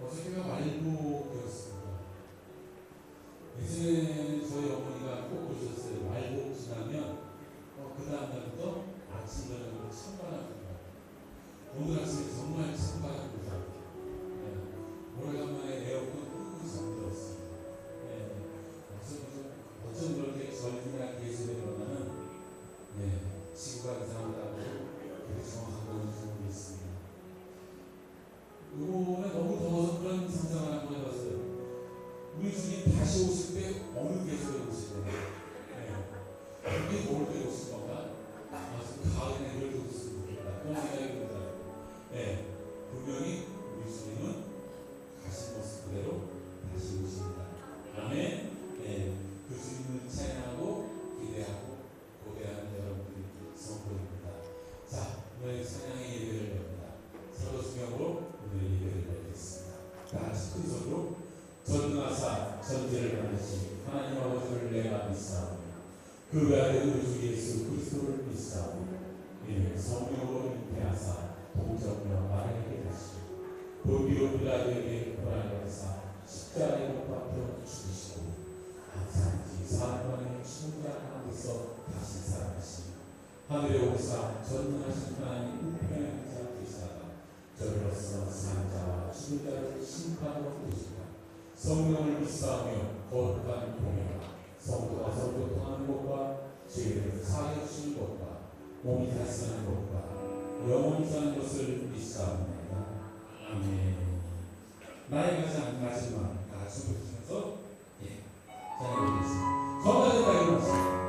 제가 말복이었습니다. 예전에 저희 어머니가 꼭 그러셨어요. 말복 지나면 그 다음날부터 아침 저녁으로 찬바람입니다. 오늘 아침에 정말 찬바람입니다. 오래간만에 에어컨 끄고 잠들었습니다. 어쩜 그렇게 전이나 계절에 일어나는 지구가 이상하다고 그렇게 정확한 건지 모르겠습니다. 이번에 너무 더워서 그런 상상을 한번 해봤어요. 우리 주님 다시 오실 때 어느 계절에 오실 거예요? 그렇게 더울 때 오실 건가? 가을에 그럴 때 오셨으면 좋겠다. 그런 생각이 듭니다. 분명히 우리 주님은 가신 모습 그대로 다시 오십니다. 아멘. 그 주님을 찬양하고 기대하고 고대하는 여러분들이 성도입니다. 자, 오늘 찬양의 예배를 엽니다. 서로 수명으로 오늘 예배를 드리겠습니다. 다 같이 큰 소리로 전능하사 전제를 받으시 하나님 아버지를 내가 믿사오니 그 외아들 우리 주 예수 그리스도를 믿사오니 성령으로 잉태하사 동정녀 마리아에게 다시 본디오 빌라도에게 고난을 받으사 십자가에 못 박혀 죽으시고 항상 사람 만에 죽은 자 가운데서 다시 살아나시니 하늘에 오사 전능하신 하나님 우편의 자 되시다가 저리로서 사는 자와 죽은 자를 심판하러 오시다. 성령을 믿사오며 거룩한 공예와 성도가 성도 통하는 것과 죄를 사하여 주시는 것과 몸이 다시 사는 것과 영원히 사는 것을 믿사옵나이다. 아멘. 나의 가장 마지막 가수 부르시면서 찬양드리겠습니다. 건강하다 일어나세요.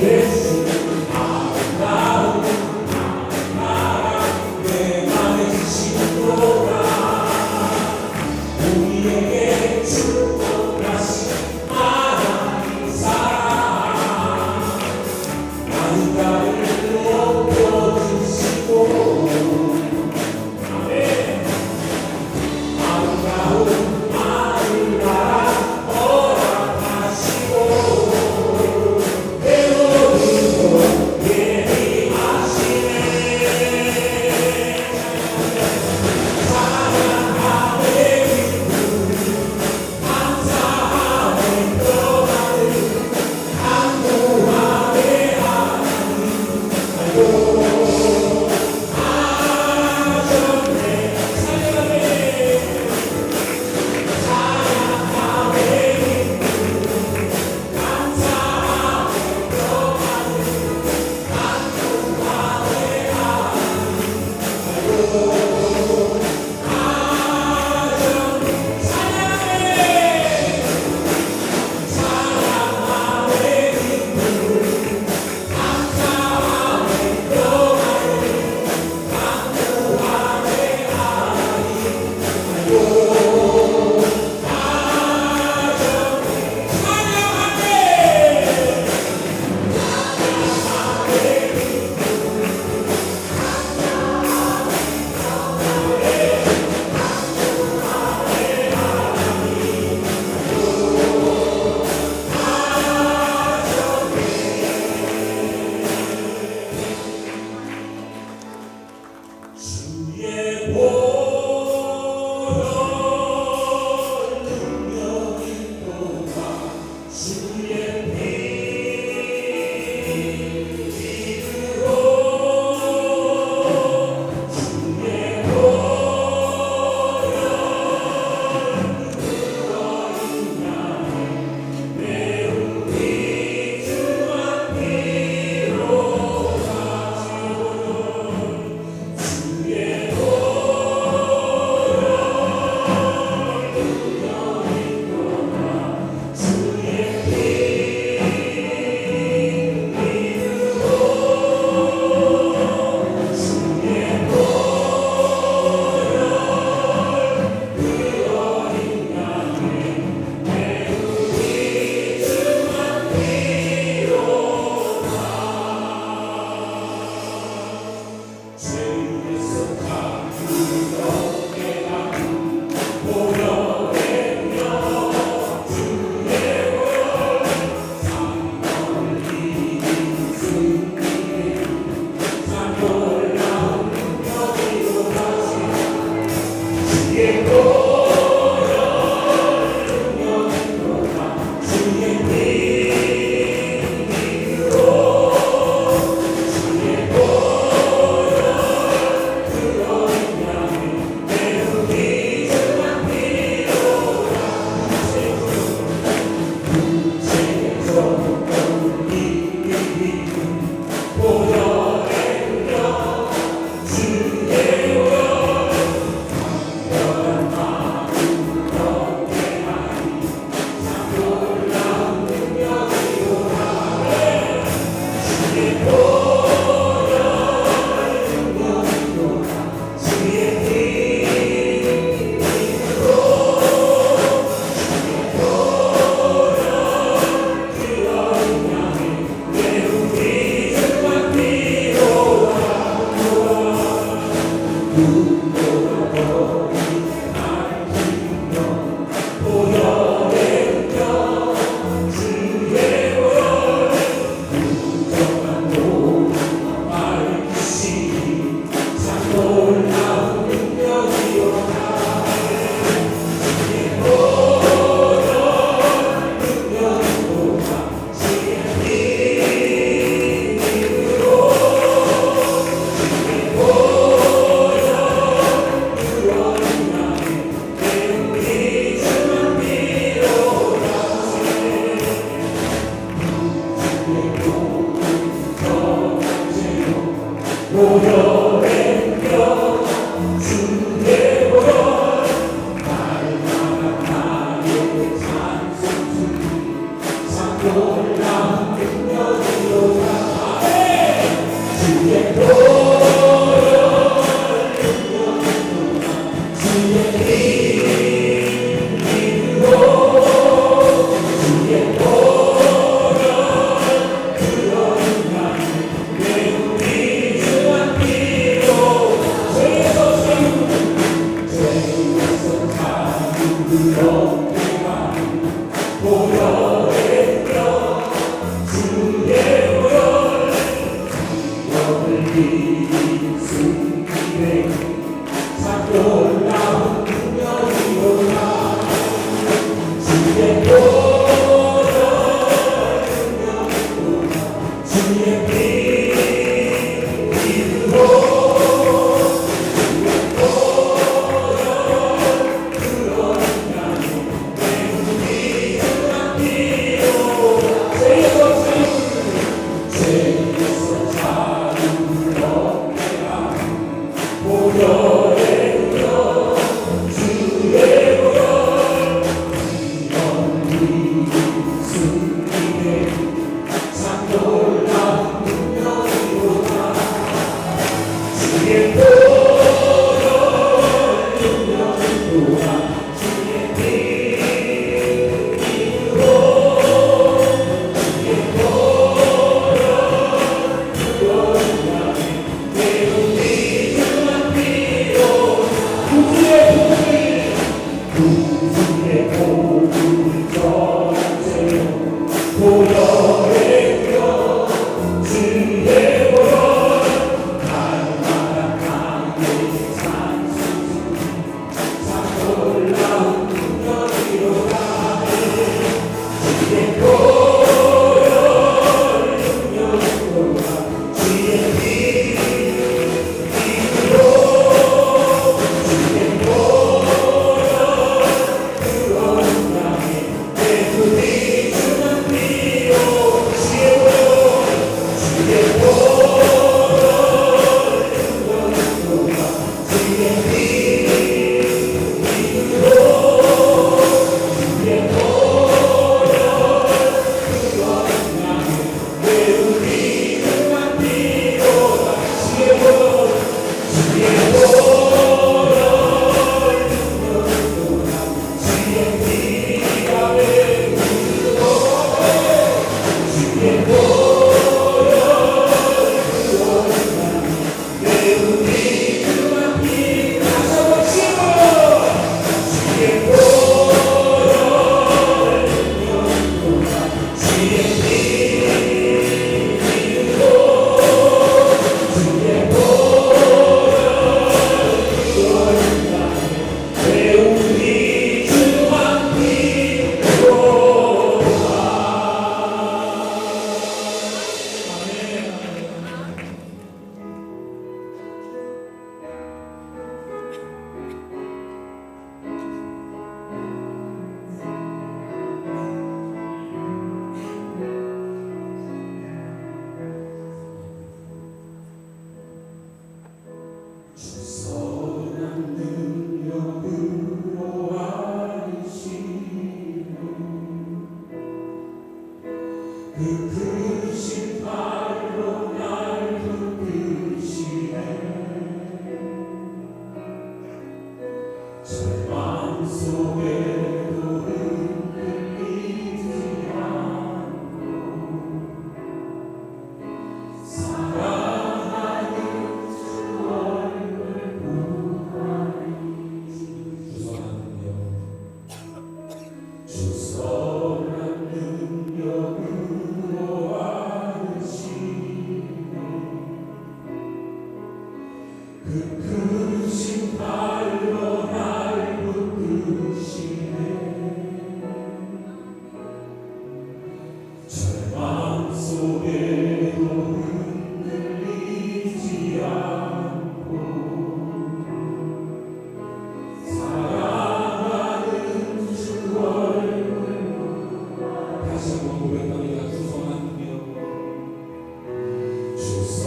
멜로디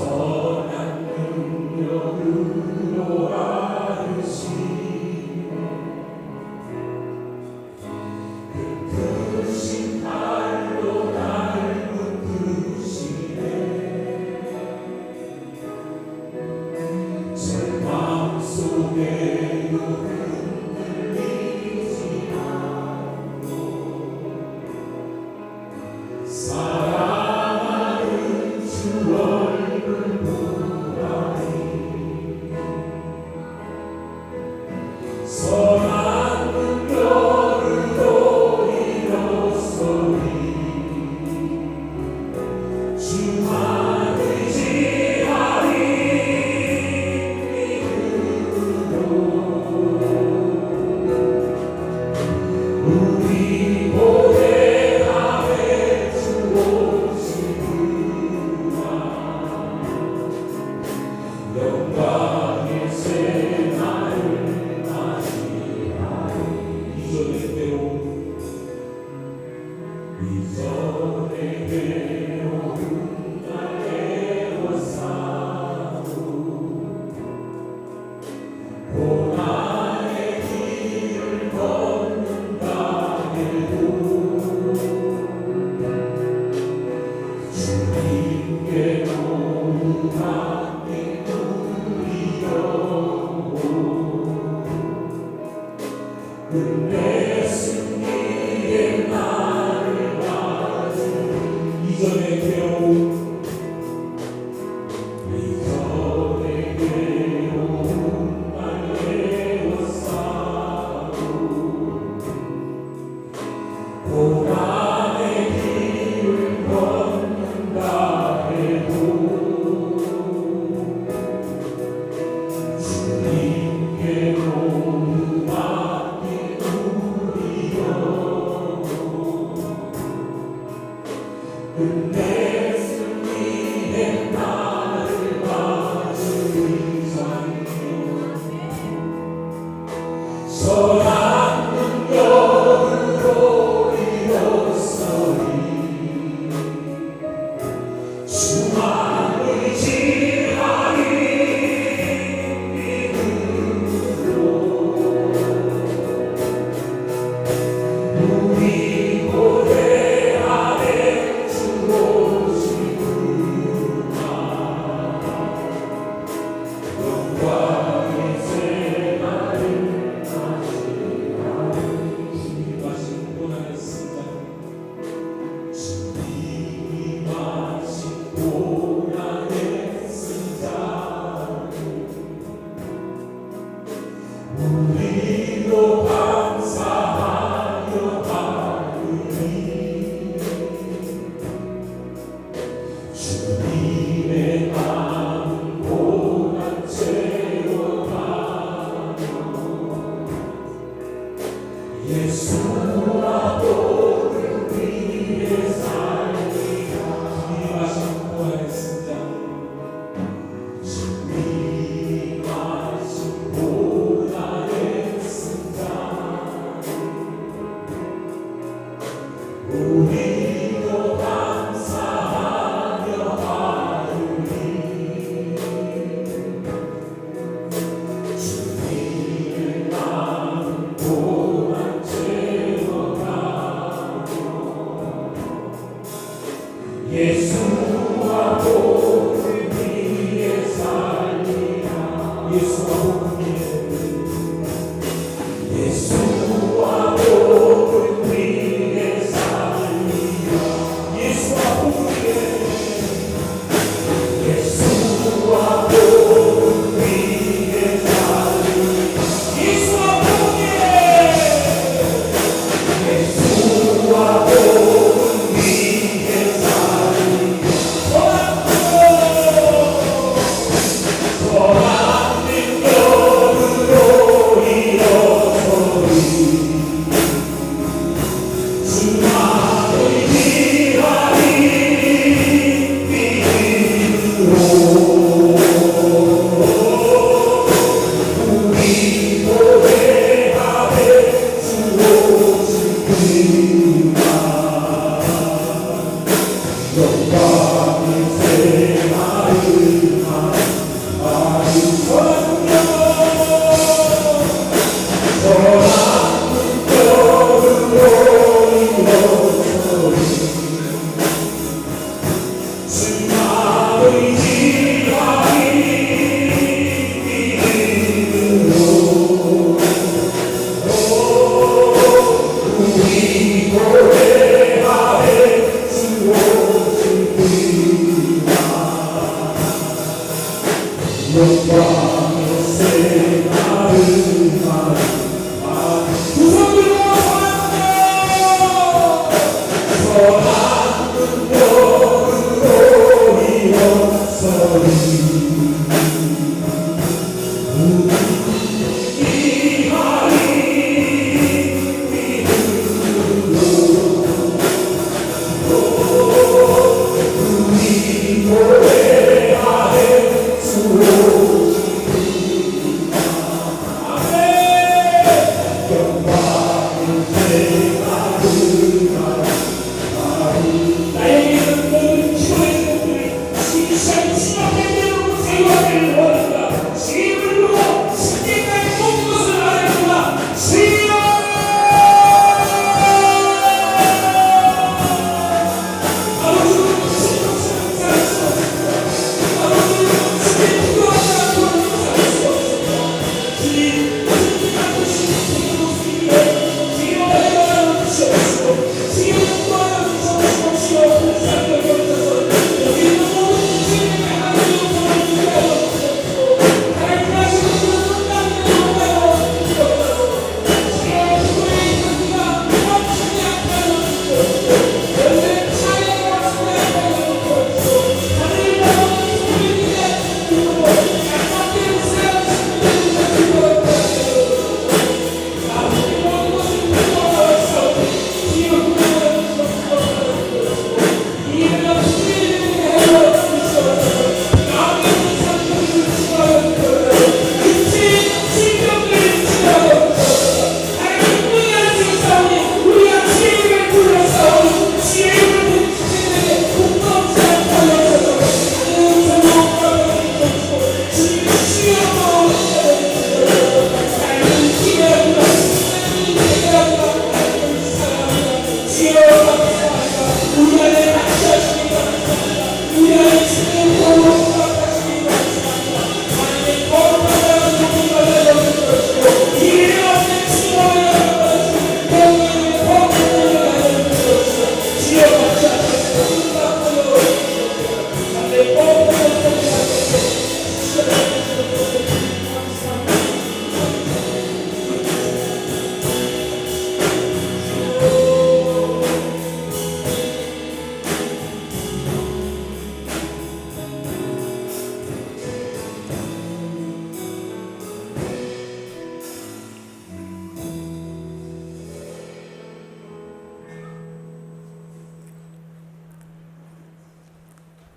선한 능력으로 아르시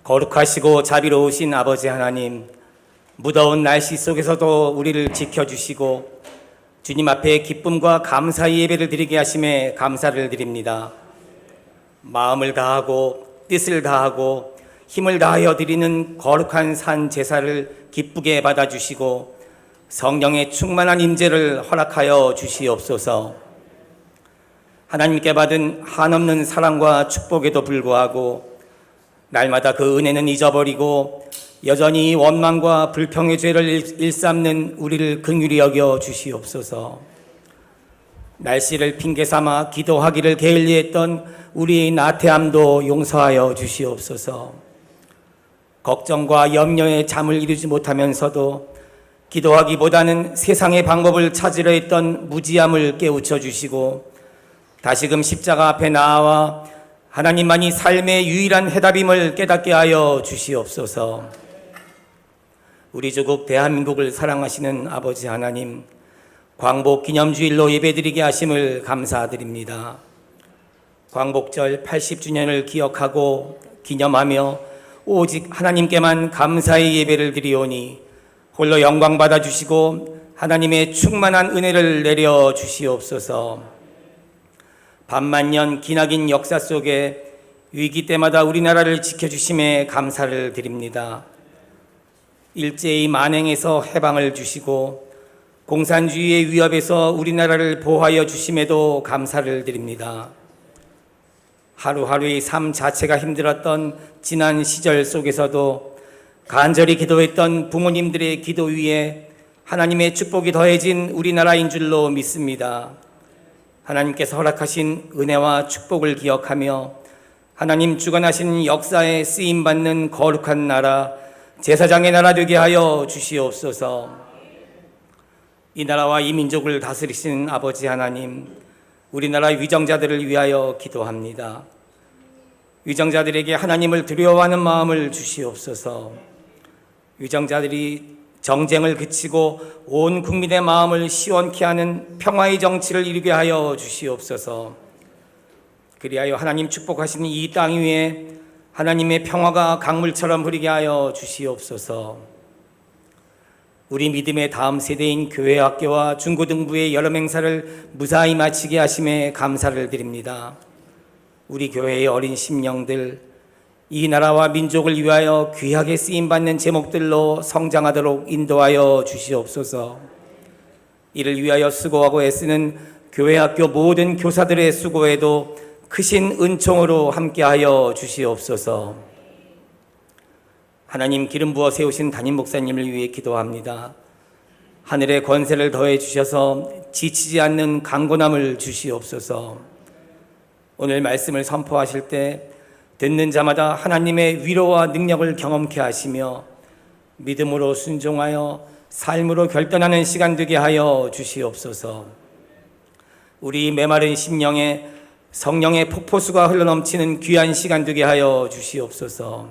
거룩하시고 자비로우신 아버지 하나님, 무더운 날씨 속에서도 우리를 지켜주시고 주님 앞에 기쁨과 감사의 예배를 드리게 하심에 감사를 드립니다. 마음을 다하고 뜻을 다하고 힘을 다하여 드리는 거룩한 산 제사를 기쁘게 받아주시고 성령의 충만한 임재를 허락하여 주시옵소서. 하나님께 받은 한없는 사랑과 축복에도 불구하고 날마다 그 은혜는 잊어버리고 여전히 원망과 불평의 죄를 일삼는 우리를 긍휼히 여겨 주시옵소서. 날씨를 핑계 삼아 기도하기를 게을리했던 우리의 나태함도 용서하여 주시옵소서. 걱정과 염려에 잠을 이루지 못하면서도 기도하기보다는 세상의 방법을 찾으려 했던 무지함을 깨우쳐 주시고 다시금 십자가 앞에 나와 하나님만이 삶의 유일한 해답임을 깨닫게 하여 주시옵소서. 우리 조국 대한민국을 사랑하시는 아버지 하나님, 광복 기념주일로 예배드리게 하심을 감사드립니다. 광복절 80주년을 기억하고 기념하며 오직 하나님께만 감사의 예배를 드리오니 홀로 영광 받아주시고 하나님의 충만한 은혜를 내려 주시옵소서. 반만년 기나긴 역사 속에 위기 때마다 우리나라를 지켜주심에 감사를 드립니다. 일제히 만행에서 해방을 주시고 공산주의의 위협에서 우리나라를 보호하여 주심에도 감사를 드립니다. 하루하루의 삶 자체가 힘들었던 지난 시절 속에서도 간절히 기도했던 부모님들의 기도 위에 하나님의 축복이 더해진 우리나라인 줄로 믿습니다. 하나님께서 허락하신 은혜와 축복을 기억하며 하나님 주관하신 역사에 쓰임받는 거룩한 나라, 제사장의 나라 되게 하여 주시옵소서. 이 나라와 이 민족을 다스리시는 아버지 하나님, 우리나라 위정자들을 위하여 기도합니다. 위정자들에게 하나님을 두려워하는 마음을 주시옵소서. 위정자들이 정쟁을 그치고 온 국민의 마음을 시원케 하는 평화의 정치를 이루게 하여 주시옵소서. 그리하여 하나님 축복하시는 이 땅 위에 하나님의 평화가 강물처럼 흐르게 하여 주시옵소서. 우리 믿음의 다음 세대인 교회, 학교와 중고등부의 여러 행사를 무사히 마치게 하심에 감사를 드립니다. 우리 교회의 어린 심령들, 이 나라와 민족을 위하여 귀하게 쓰임받는 제목들로 성장하도록 인도하여 주시옵소서. 이를 위하여 수고하고 애쓰는 교회, 학교 모든 교사들의 수고에도 크신 은총으로 함께하여 주시옵소서. 하나님, 기름 부어 세우신 담임 목사님을 위해 기도합니다. 하늘의 권세를 더해 주셔서 지치지 않는 강건함을 주시옵소서. 오늘 말씀을 선포하실 때 듣는 자마다 하나님의 위로와 능력을 경험케 하시며 믿음으로 순종하여 삶으로 결단하는 시간 되게 하여 주시옵소서. 우리 메마른 심령에 성령의 폭포수가 흘러넘치는 귀한 시간 되게 하여 주시옵소서.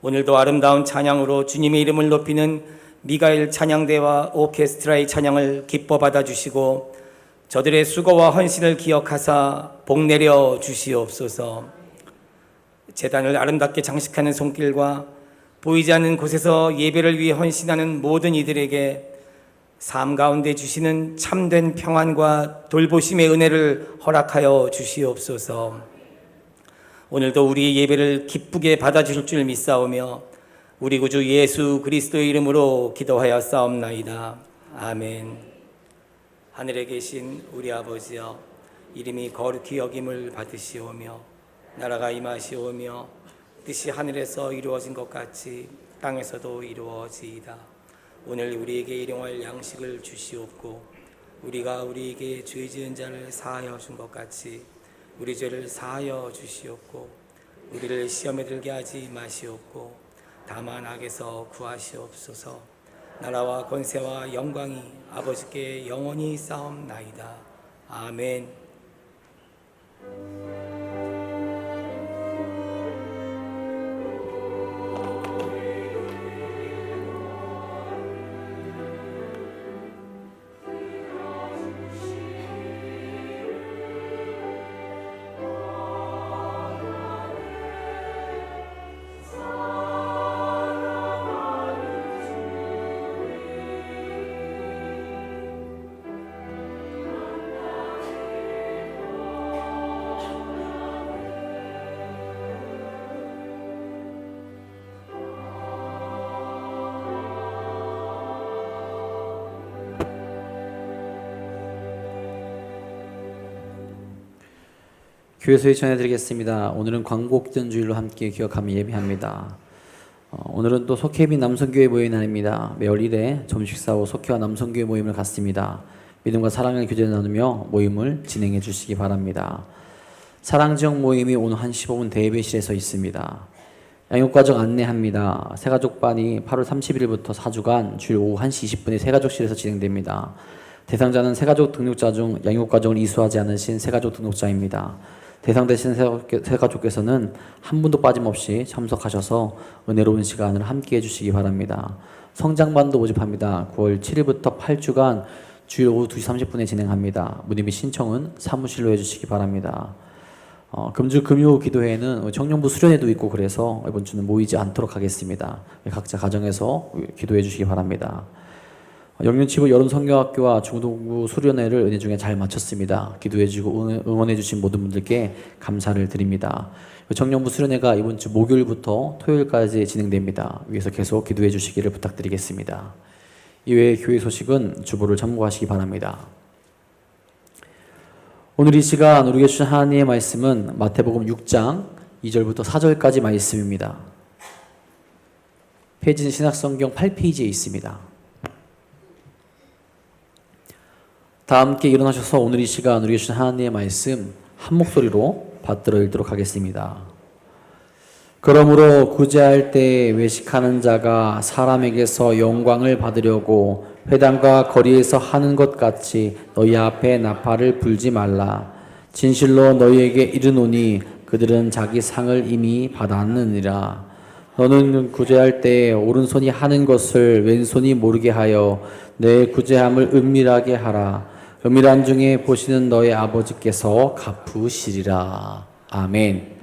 오늘도 아름다운 찬양으로 주님의 이름을 높이는 미가엘 찬양대와 오케스트라의 찬양을 기뻐 받아주시고 저들의 수고와 헌신을 기억하사 복내려 주시옵소서. 제단을 아름답게 장식하는 손길과 보이지 않는 곳에서 예배를 위해 헌신하는 모든 이들에게 삶 가운데 주시는 참된 평안과 돌보심의 은혜를 허락하여 주시옵소서. 오늘도 우리의 예배를 기쁘게 받아주실 줄 믿사오며 우리 구주 예수 그리스도의 이름으로 기도하여 싸움나이다. 아멘. 하늘에 계신 우리 아버지여, 이름이 거룩히 여김을 받으시오며 나라가 임하시오며 뜻이 하늘에서 이루어진 것 같이 땅에서도 이루어지이다. 오늘 우리에게 일용할 양식을 주시옵고 우리가 우리에게 죄 지은 자를 사하여 준 것 같이 우리 죄를 사하여 주시옵고 우리를 시험에 들게 하지 마시옵고 다만 악에서 구하시옵소서. 나라와 권세와 영광이 아버지께 영원히 싸움나이다. 아멘. 교회 소식 전해드리겠습니다. 오늘은 광복절 주일로 함께 기억하며 예배합니다. 오늘은 또 속회비 남성교회 모임 날입니다. 매월 1회 점식사 후 속회와 남성교회 모임을 갖습니다. 믿음과 사랑의 교제를 나누며 모임을 진행해 주시기 바랍니다. 사랑지역 모임이 오늘 한 15분 대예배실에서 있습니다. 양육과정 안내합니다. 새가족반이 8월 31일부터 4주간 주일 오후 1시 20분에 새가족실에서 진행됩니다. 대상자는 새가족 등록자 중 양육과정을 이수하지 않으신 새가족 등록자입니다. 대상되신 새가족께서는 한 분도 빠짐없이 참석하셔서 은혜로운 시간을 함께 해주시기 바랍니다. 성장반도 모집합니다. 9월 7일부터 8주간 주일 오후 2시 30분에 진행합니다. 문의 및 신청은 사무실로 해주시기 바랍니다. 금주 금요 기도회에는 청년부 수련회도 있고 그래서 이번 주는 모이지 않도록 하겠습니다. 각자 가정에서 기도해 주시기 바랍니다. 영륜치부 여름성경학교와 중동부 수련회를 은혜 중에 잘 마쳤습니다. 기도해주고 응원해주신 모든 분들께 감사를 드립니다. 청년부 수련회가 이번 주 목요일부터 토요일까지 진행됩니다. 위에서 계속 기도해 주시기를 부탁드리겠습니다. 이외의 교회 소식은 주보를 참고하시기 바랍니다. 오늘 이 시간 우리에게 주신 하나님의 말씀은 마태복음 6장 2절부터 4절까지 말씀입니다. 페이지는 신약성경 8페이지에 있습니다. 다 함께 일어나셔서 오늘 이 시간 우리에게 주신 하나님의 말씀 한 목소리로 받들어 읽도록 하겠습니다. 그러므로 구제할 때 외식하는 자가 사람에게서 영광을 받으려고 회당과 거리에서 하는 것 같이 너희 앞에 나팔을 불지 말라. 진실로 너희에게 이르노니 그들은 자기 상을 이미 받았느니라. 너는 구제할 때 오른손이 하는 것을 왼손이 모르게 하여 내 구제함을 은밀하게 하라. 은밀한 중에 보시는 너의 아버지께서 갚으시리라. 아멘.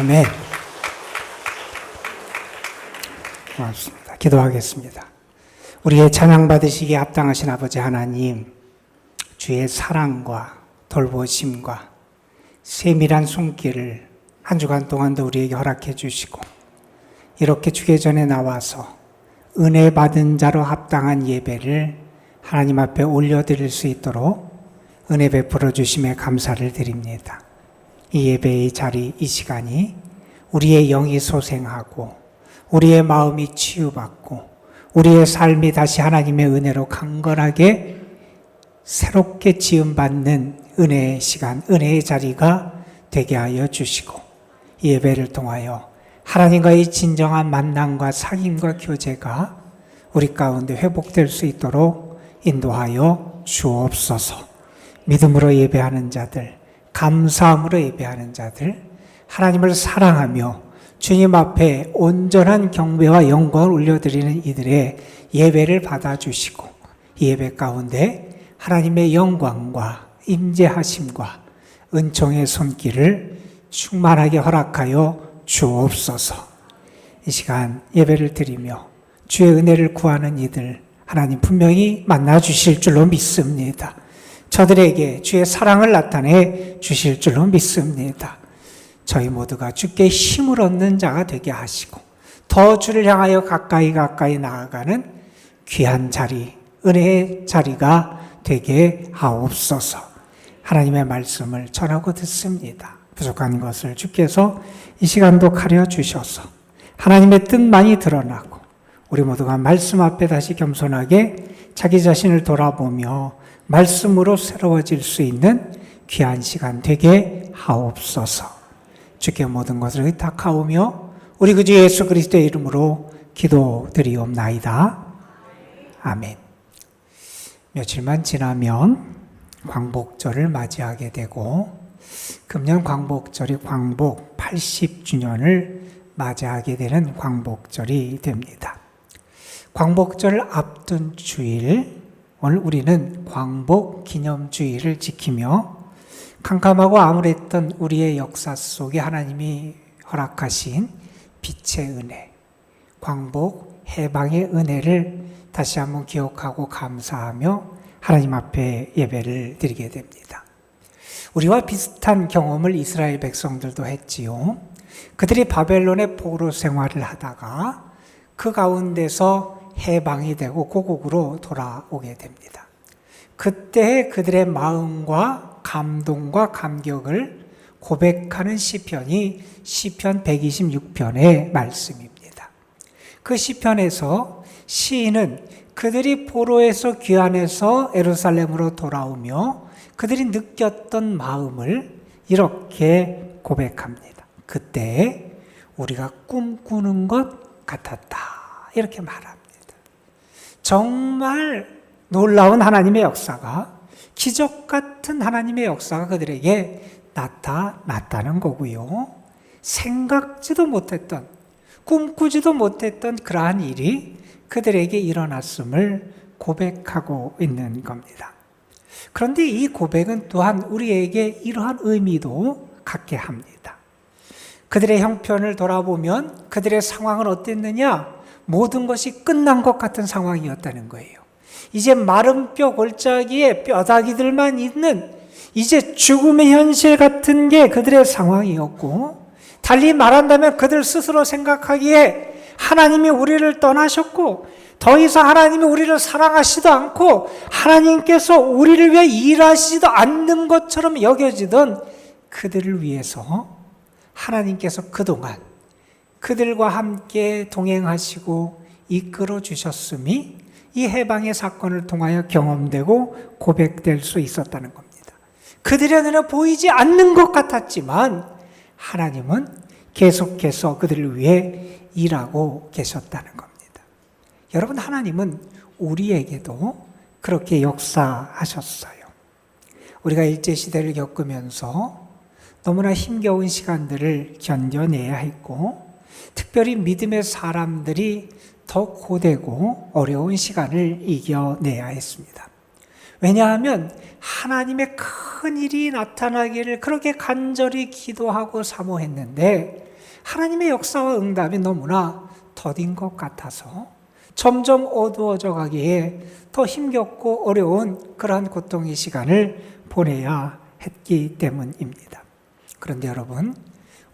아멘. 고맙습니다. 기도하겠습니다. 우리의 찬양 받으시기에 합당하신 아버지 하나님, 주의 사랑과 돌보심과 세밀한 손길을 한 주간 동안도 우리에게 허락해 주시고, 이렇게 주기 전에 나와서 은혜 받은 자로 합당한 예배를 하나님 앞에 올려드릴 수 있도록 은혜 베풀어 주심에 감사를 드립니다. 이 예배의 자리, 이 시간이 우리의 영이 소생하고 우리의 마음이 치유받고 우리의 삶이 다시 하나님의 은혜로 강건하게 새롭게 지음받는 은혜의 시간, 은혜의 자리가 되게 하여 주시고, 이 예배를 통하여 하나님과의 진정한 만남과 사귐과 교제가 우리 가운데 회복될 수 있도록 인도하여 주옵소서. 믿음으로 예배하는 자들, 감사함으로 예배하는 자들, 하나님을 사랑하며 주님 앞에 온전한 경배와 영광을 올려드리는 이들의 예배를 받아주시고, 이 예배 가운데 하나님의 영광과 임재하심과 은총의 손길을 충만하게 허락하여 주옵소서. 이 시간 예배를 드리며 주의 은혜를 구하는 이들 하나님 분명히 만나 주실 줄로 믿습니다. 저들에게 주의 사랑을 나타내 주실 줄로 믿습니다. 저희 모두가 주께 힘을 얻는 자가 되게 하시고 더 주를 향하여 가까이 나아가는 귀한 자리, 은혜의 자리가 되게 하옵소서. 하나님의 말씀을 전하고 듣습니다. 부족한 것을 주께서 이 시간도 가려주셔서 하나님의 뜻만이 드러나고 우리 모두가 말씀 앞에 다시 겸손하게 자기 자신을 돌아보며 말씀으로 새로워질 수 있는 귀한 시간 되게 하옵소서. 주께 모든 것을 의탁하오며 우리 구주 예수 그리스도의 이름으로 기도드리옵나이다. 아멘. 며칠만 지나면 광복절을 맞이하게 되고 금년 광복절이 광복 80주년을 맞이하게 되는 광복절이 됩니다. 광복절을 앞둔 주일, 오늘 우리는 광복 기념주일을 지키며 캄캄하고 암울했던 우리의 역사 속에 하나님이 허락하신 빛의 은혜, 광복 해방의 은혜를 다시 한번 기억하고 감사하며 하나님 앞에 예배를 드리게 됩니다. 우리와 비슷한 경험을 이스라엘 백성들도 했지요. 그들이 바벨론의 포로 생활을 하다가 그 가운데서 해방이 되고 고국으로 돌아오게 됩니다. 그때 그들의 마음과 감동과 감격을 고백하는 시편이 시편 126편의 말씀입니다. 그 시편에서 시인은 그들이 포로에서 귀환해서 예루살렘으로 돌아오며 그들이 느꼈던 마음을 이렇게 고백합니다. 그때 우리가 꿈꾸는 것 같았다. 이렇게 말합니다. 정말 놀라운 하나님의 역사가, 기적 같은 하나님의 역사가 그들에게 나타났다는 거고요. 생각지도 못했던, 꿈꾸지도 못했던 그러한 일이 그들에게 일어났음을 고백하고 있는 겁니다. 그런데 이 고백은 또한 우리에게 이러한 의미도 갖게 합니다. 그들의 형편을 돌아보면 그들의 상황은 어땠느냐? 모든 것이 끝난 것 같은 상황이었다는 거예요. 이제 마른 뼈 골짜기에 뼈다귀들만 있는 이제 죽음의 현실 같은 게 그들의 상황이었고, 달리 말한다면 그들 스스로 생각하기에 하나님이 우리를 떠나셨고 더 이상 하나님이 우리를 사랑하시지도 않고 하나님께서 우리를 위해 일하시지도 않는 것처럼 여겨지던 그들을 위해서 하나님께서 그동안 그들과 함께 동행하시고 이끌어 주셨음이 이 해방의 사건을 통하여 경험되고 고백될 수 있었다는 겁니다. 그들의 눈에 보이지 않는 것 같았지만 하나님은 계속해서 그들을 위해 일하고 계셨다는 겁니다. 여러분, 하나님은 우리에게도 그렇게 역사하셨어요. 우리가 일제시대를 겪으면서 너무나 힘겨운 시간들을 견뎌내야 했고, 특별히 믿음의 사람들이 더 고되고 어려운 시간을 이겨내야 했습니다. 왜냐하면 하나님의 큰 일이 나타나기를 그렇게 간절히 기도하고 사모했는데 하나님의 역사와 응답이 너무나 더딘 것 같아서 점점 어두워져 가기에 더 힘겹고 어려운 그러한 고통의 시간을 보내야 했기 때문입니다. 그런데 여러분,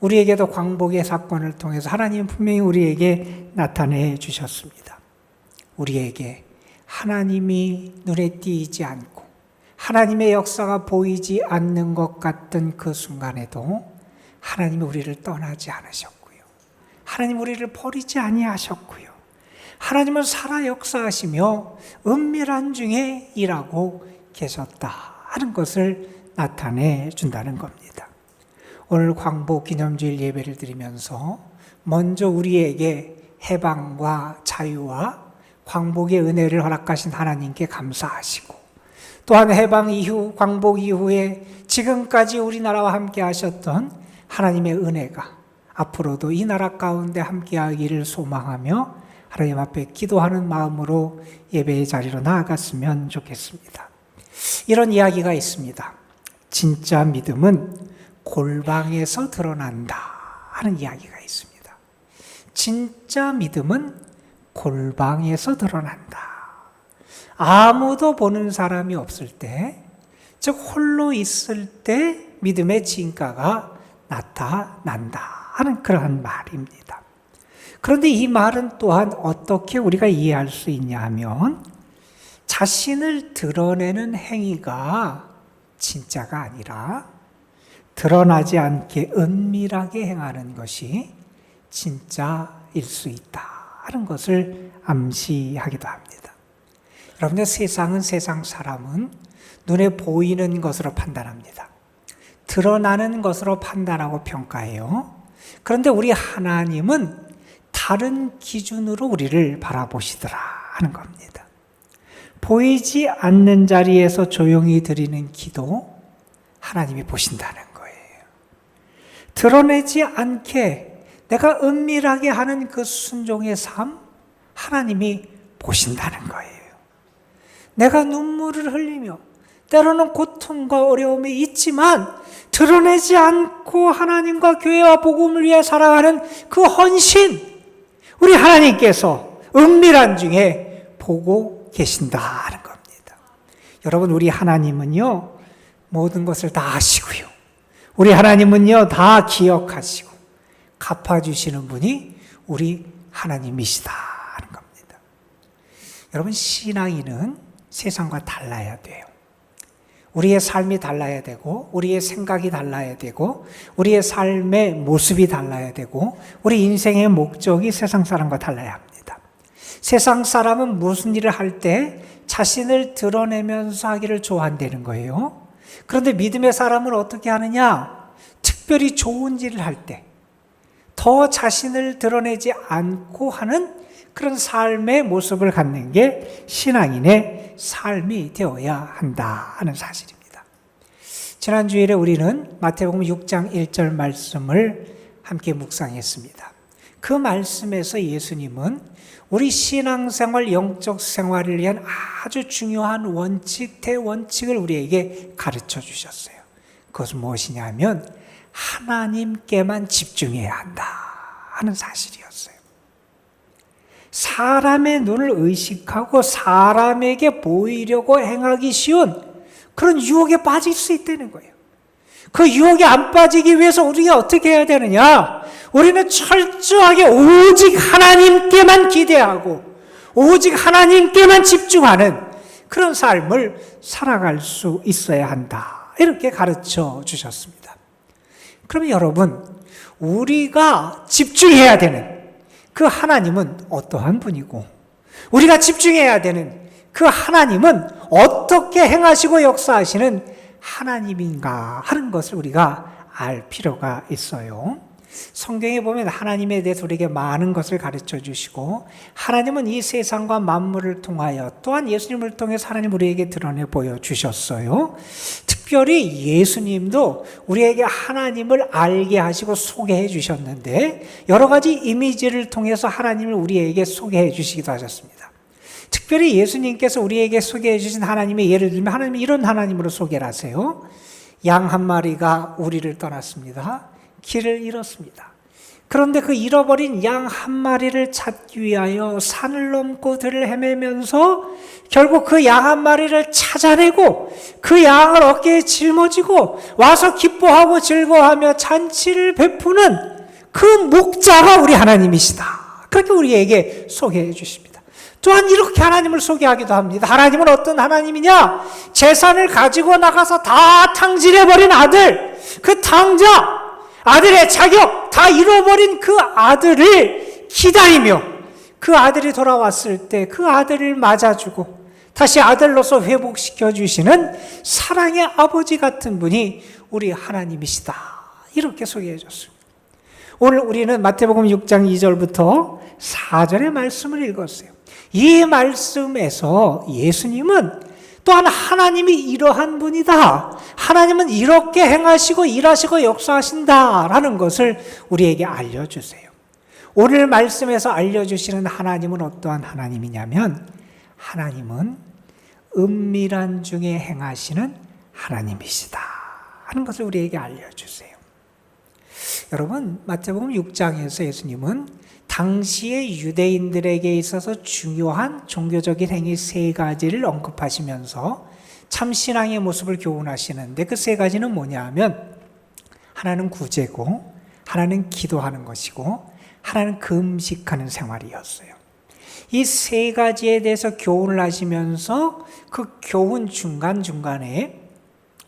우리에게도 광복의 사건을 통해서 하나님은 분명히 우리에게 나타내 주셨습니다. 우리에게 하나님이 눈에 띄지 않고 하나님의 역사가 보이지 않는 것 같은 그 순간에도 하나님이 우리를 떠나지 않으셨고요. 하나님 우리를 버리지 아니하셨고요. 하나님은 살아 역사하시며 은밀한 중에 일하고 계셨다 하는 것을 나타내 준다는 겁니다. 오늘 광복 기념주일 예배를 드리면서 먼저 우리에게 해방과 자유와 광복의 은혜를 허락하신 하나님께 감사하시고, 또한 해방 이후, 광복 이후에 지금까지 우리나라와 함께 하셨던 하나님의 은혜가 앞으로도 이 나라 가운데 함께 하기를 소망하며 하나님 앞에 기도하는 마음으로 예배의 자리로 나아갔으면 좋겠습니다. 이런 이야기가 있습니다. 진짜 믿음은 골방에서 드러난다 하는 이야기가 있습니다. 진짜 믿음은 골방에서 드러난다. 아무도 보는 사람이 없을 때, 즉 홀로 있을 때 믿음의 진가가 나타난다 하는 그러한 말입니다. 그런데 이 말은 또한 어떻게 우리가 이해할 수 있냐 하면, 자신을 드러내는 행위가 진짜가 아니라 드러나지 않게 은밀하게 행하는 것이 진짜일 수 있다 하는 것을 암시하기도 합니다. 여러분들, 세상 사람은 눈에 보이는 것으로 판단합니다. 드러나는 것으로 판단하고 평가해요. 그런데 우리 하나님은 다른 기준으로 우리를 바라보시더라 하는 겁니다. 보이지 않는 자리에서 조용히 드리는 기도, 하나님이 보신다는 거예요. 드러내지 않게 내가 은밀하게 하는 그 순종의 삶, 하나님이 보신다는 거예요. 내가 눈물을 흘리며 때로는 고통과 어려움이 있지만 드러내지 않고 하나님과 교회와 복음을 위해 살아가는 그 헌신, 우리 하나님께서 은밀한 중에 보고 계신다는 겁니다. 여러분, 우리 하나님은요, 모든 것을 다 아시고요, 우리 하나님은요, 다 기억하시고 갚아주시는 분이 우리 하나님이시다는 겁니다. 여러분, 신앙인은 세상과 달라야 돼요. 우리의 삶이 달라야 되고, 우리의 생각이 달라야 되고, 우리의 삶의 모습이 달라야 되고, 우리 인생의 목적이 세상 사람과 달라야 합니다. 세상 사람은 무슨 일을 할 때 자신을 드러내면서 하기를 좋아한다는 거예요. 그런데 믿음의 사람은 어떻게 하느냐? 특별히 좋은 일을 할 때 더 자신을 드러내지 않고 하는 그런 삶의 모습을 갖는 게 신앙인의 삶이 되어야 한다 하는 사실입니다. 지난 주일에 우리는 마태복음 6장 1절 말씀을 함께 묵상했습니다. 그 말씀에서 예수님은 우리 신앙생활, 영적 생활을 위한 아주 중요한 원칙, 대원칙을 우리에게 가르쳐 주셨어요. 그것은 무엇이냐면 하나님께만 집중해야 한다 하는 사실이었어요. 사람의 눈을 의식하고 사람에게 보이려고 행하기 쉬운 그런 유혹에 빠질 수 있다는 거예요. 그 유혹에 안 빠지기 위해서 우리가 어떻게 해야 되느냐? 우리는 철저하게 오직 하나님께만 기대하고 오직 하나님께만 집중하는 그런 삶을 살아갈 수 있어야 한다. 이렇게 가르쳐 주셨습니다. 그러면 여러분, 우리가 집중해야 되는 그 하나님은 어떠한 분이고, 우리가 집중해야 되는 그 하나님은 어떻게 행하시고 역사하시는 하나님인가 하는 것을 우리가 알 필요가 있어요. 성경에 보면 하나님에 대해서 우리에게 많은 것을 가르쳐 주시고, 하나님은 이 세상과 만물을 통하여 또한 예수님을 통해서 하나님 우리에게 드러내 보여주셨어요. 특별히 예수님도 우리에게 하나님을 알게 하시고 소개해 주셨는데, 여러 가지 이미지를 통해서 하나님을 우리에게 소개해 주시기도 하셨습니다. 특별히 예수님께서 우리에게 소개해 주신 하나님의 예를 들면, 하나님이 이런 하나님으로 소개를 하세요. 양 한 마리가 우리를 떠났습니다. 길을 잃었습니다. 그런데 그 잃어버린 양 한 마리를 찾기 위하여 산을 넘고 들을 헤매면서 결국 그 양 한 마리를 찾아내고 그 양을 어깨에 짊어지고 와서 기뻐하고 즐거워하며 잔치를 베푸는 그 목자가 우리 하나님이시다. 그렇게 우리에게 소개해 주십니다. 또한 이렇게 하나님을 소개하기도 합니다. 하나님은 어떤 하나님이냐? 재산을 가지고 나가서 다 탕진해버린 아들, 그 탕자, 아들의 자격 다 잃어버린 그 아들을 기다리며 그 아들이 돌아왔을 때 그 아들을 맞아주고 다시 아들로서 회복시켜 주시는 사랑의 아버지 같은 분이 우리 하나님이시다. 이렇게 소개해 줬습니다. 오늘 우리는 마태복음 6장 2절부터 4절의 말씀을 읽었어요. 이 말씀에서 예수님은 또한 하나님이 이러한 분이다. 하나님은 이렇게 행하시고 일하시고 역사하신다라는 것을 우리에게 알려주세요. 오늘 말씀에서 알려주시는 하나님은 어떠한 하나님이냐면 하나님은 은밀한 중에 행하시는 하나님이시다 하는 것을 우리에게 알려주세요. 여러분, 마태복음 6장에서 예수님은 당시의 유대인들에게 있어서 중요한 종교적인 행위 3가지를 언급하시면서 참 신앙의 모습을 교훈하시는데 그 3가지는 뭐냐 하면 하나는 구제고 하나는 기도하는 것이고 하나는 금식하는 생활이었어요. 이 3가지에 대해서 교훈을 하시면서 그 교훈 중간중간에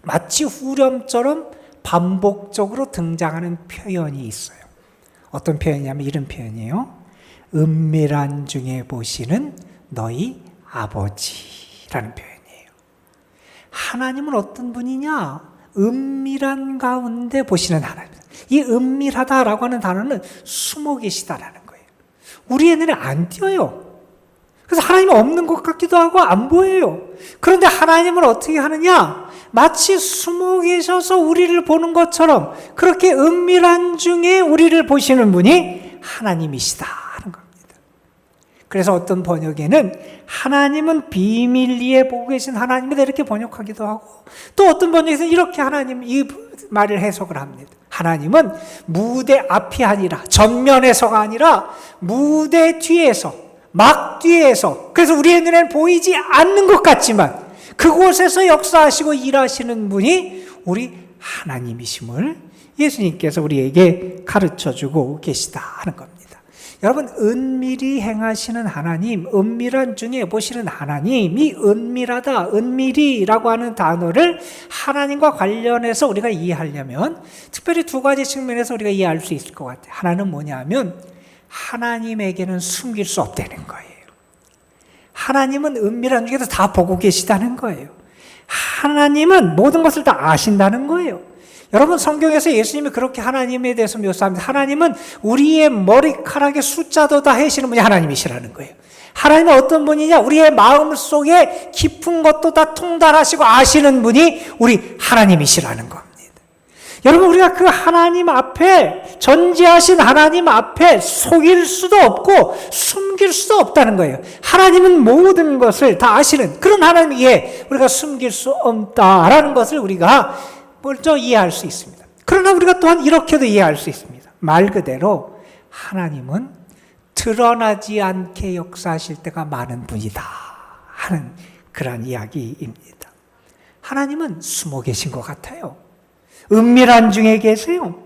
마치 후렴처럼 반복적으로 등장하는 표현이 있어요. 어떤 표현이냐면 이런 표현이에요. 은밀한 중에 보시는 너희 아버지라는 표현이에요. 하나님은 어떤 분이냐? 은밀한 가운데 보시는 하나님. 이 은밀하다라고 하는 단어는 숨어 계시다라는 거예요. 우리의 눈에 안 띄어요. 그래서 하나님이 없는 것 같기도 하고 안 보여요. 그런데 하나님은 어떻게 하느냐? 마치 숨어 계셔서 우리를 보는 것처럼 그렇게 은밀한 중에 우리를 보시는 분이 하나님이시다 하는 겁니다. 그래서 어떤 번역에는 하나님은 비밀리에 보고 계신 하나님이다 이렇게 번역하기도 하고 또 어떤 번역에서는 이렇게 하나님 이 말을 해석을 합니다. 하나님은 무대 앞이 아니라 전면에서가 아니라 무대 뒤에서 막 뒤에서 그래서 우리의 눈에는 보이지 않는 것 같지만 그곳에서 역사하시고 일하시는 분이 우리 하나님이심을 예수님께서 우리에게 가르쳐주고 계시다 하는 겁니다. 여러분, 은밀히 행하시는 하나님, 은밀한 중에 보시는 하나님이 은밀하다, 은밀히라고 하는 단어를 하나님과 관련해서 우리가 이해하려면 특별히 2가지 측면에서 우리가 이해할 수 있을 것 같아요. 하나는 뭐냐면 하나님에게는 숨길 수 없다는 거예요. 하나님은 은밀한 중에서 다 보고 계시다는 거예요. 하나님은 모든 것을 다 아신다는 거예요. 여러분, 성경에서 예수님이 그렇게 하나님에 대해서 묘사합니다. 하나님은 우리의 머리카락의 숫자도 다 해시는 분이 하나님이시라는 거예요. 하나님은 어떤 분이냐? 우리의 마음 속에 깊은 것도 다 통달하시고 아시는 분이 우리 하나님이시라는 겁니다. 여러분, 우리가 그 하나님 앞에, 전지하신 하나님 앞에 속일 수도 없고 숨길 수도 없다는 거예요. 하나님은 모든 것을 다 아시는 그런 하나님이기에 우리가 숨길 수 없다라는 것을 우리가 먼저 이해할 수 있습니다. 그러나 우리가 또한 이렇게도 이해할 수 있습니다. 말 그대로 하나님은 드러나지 않게 역사하실 때가 많은 분이다 하는 그런 이야기입니다. 하나님은 숨어 계신 것 같아요. 은밀한 중에 계세요.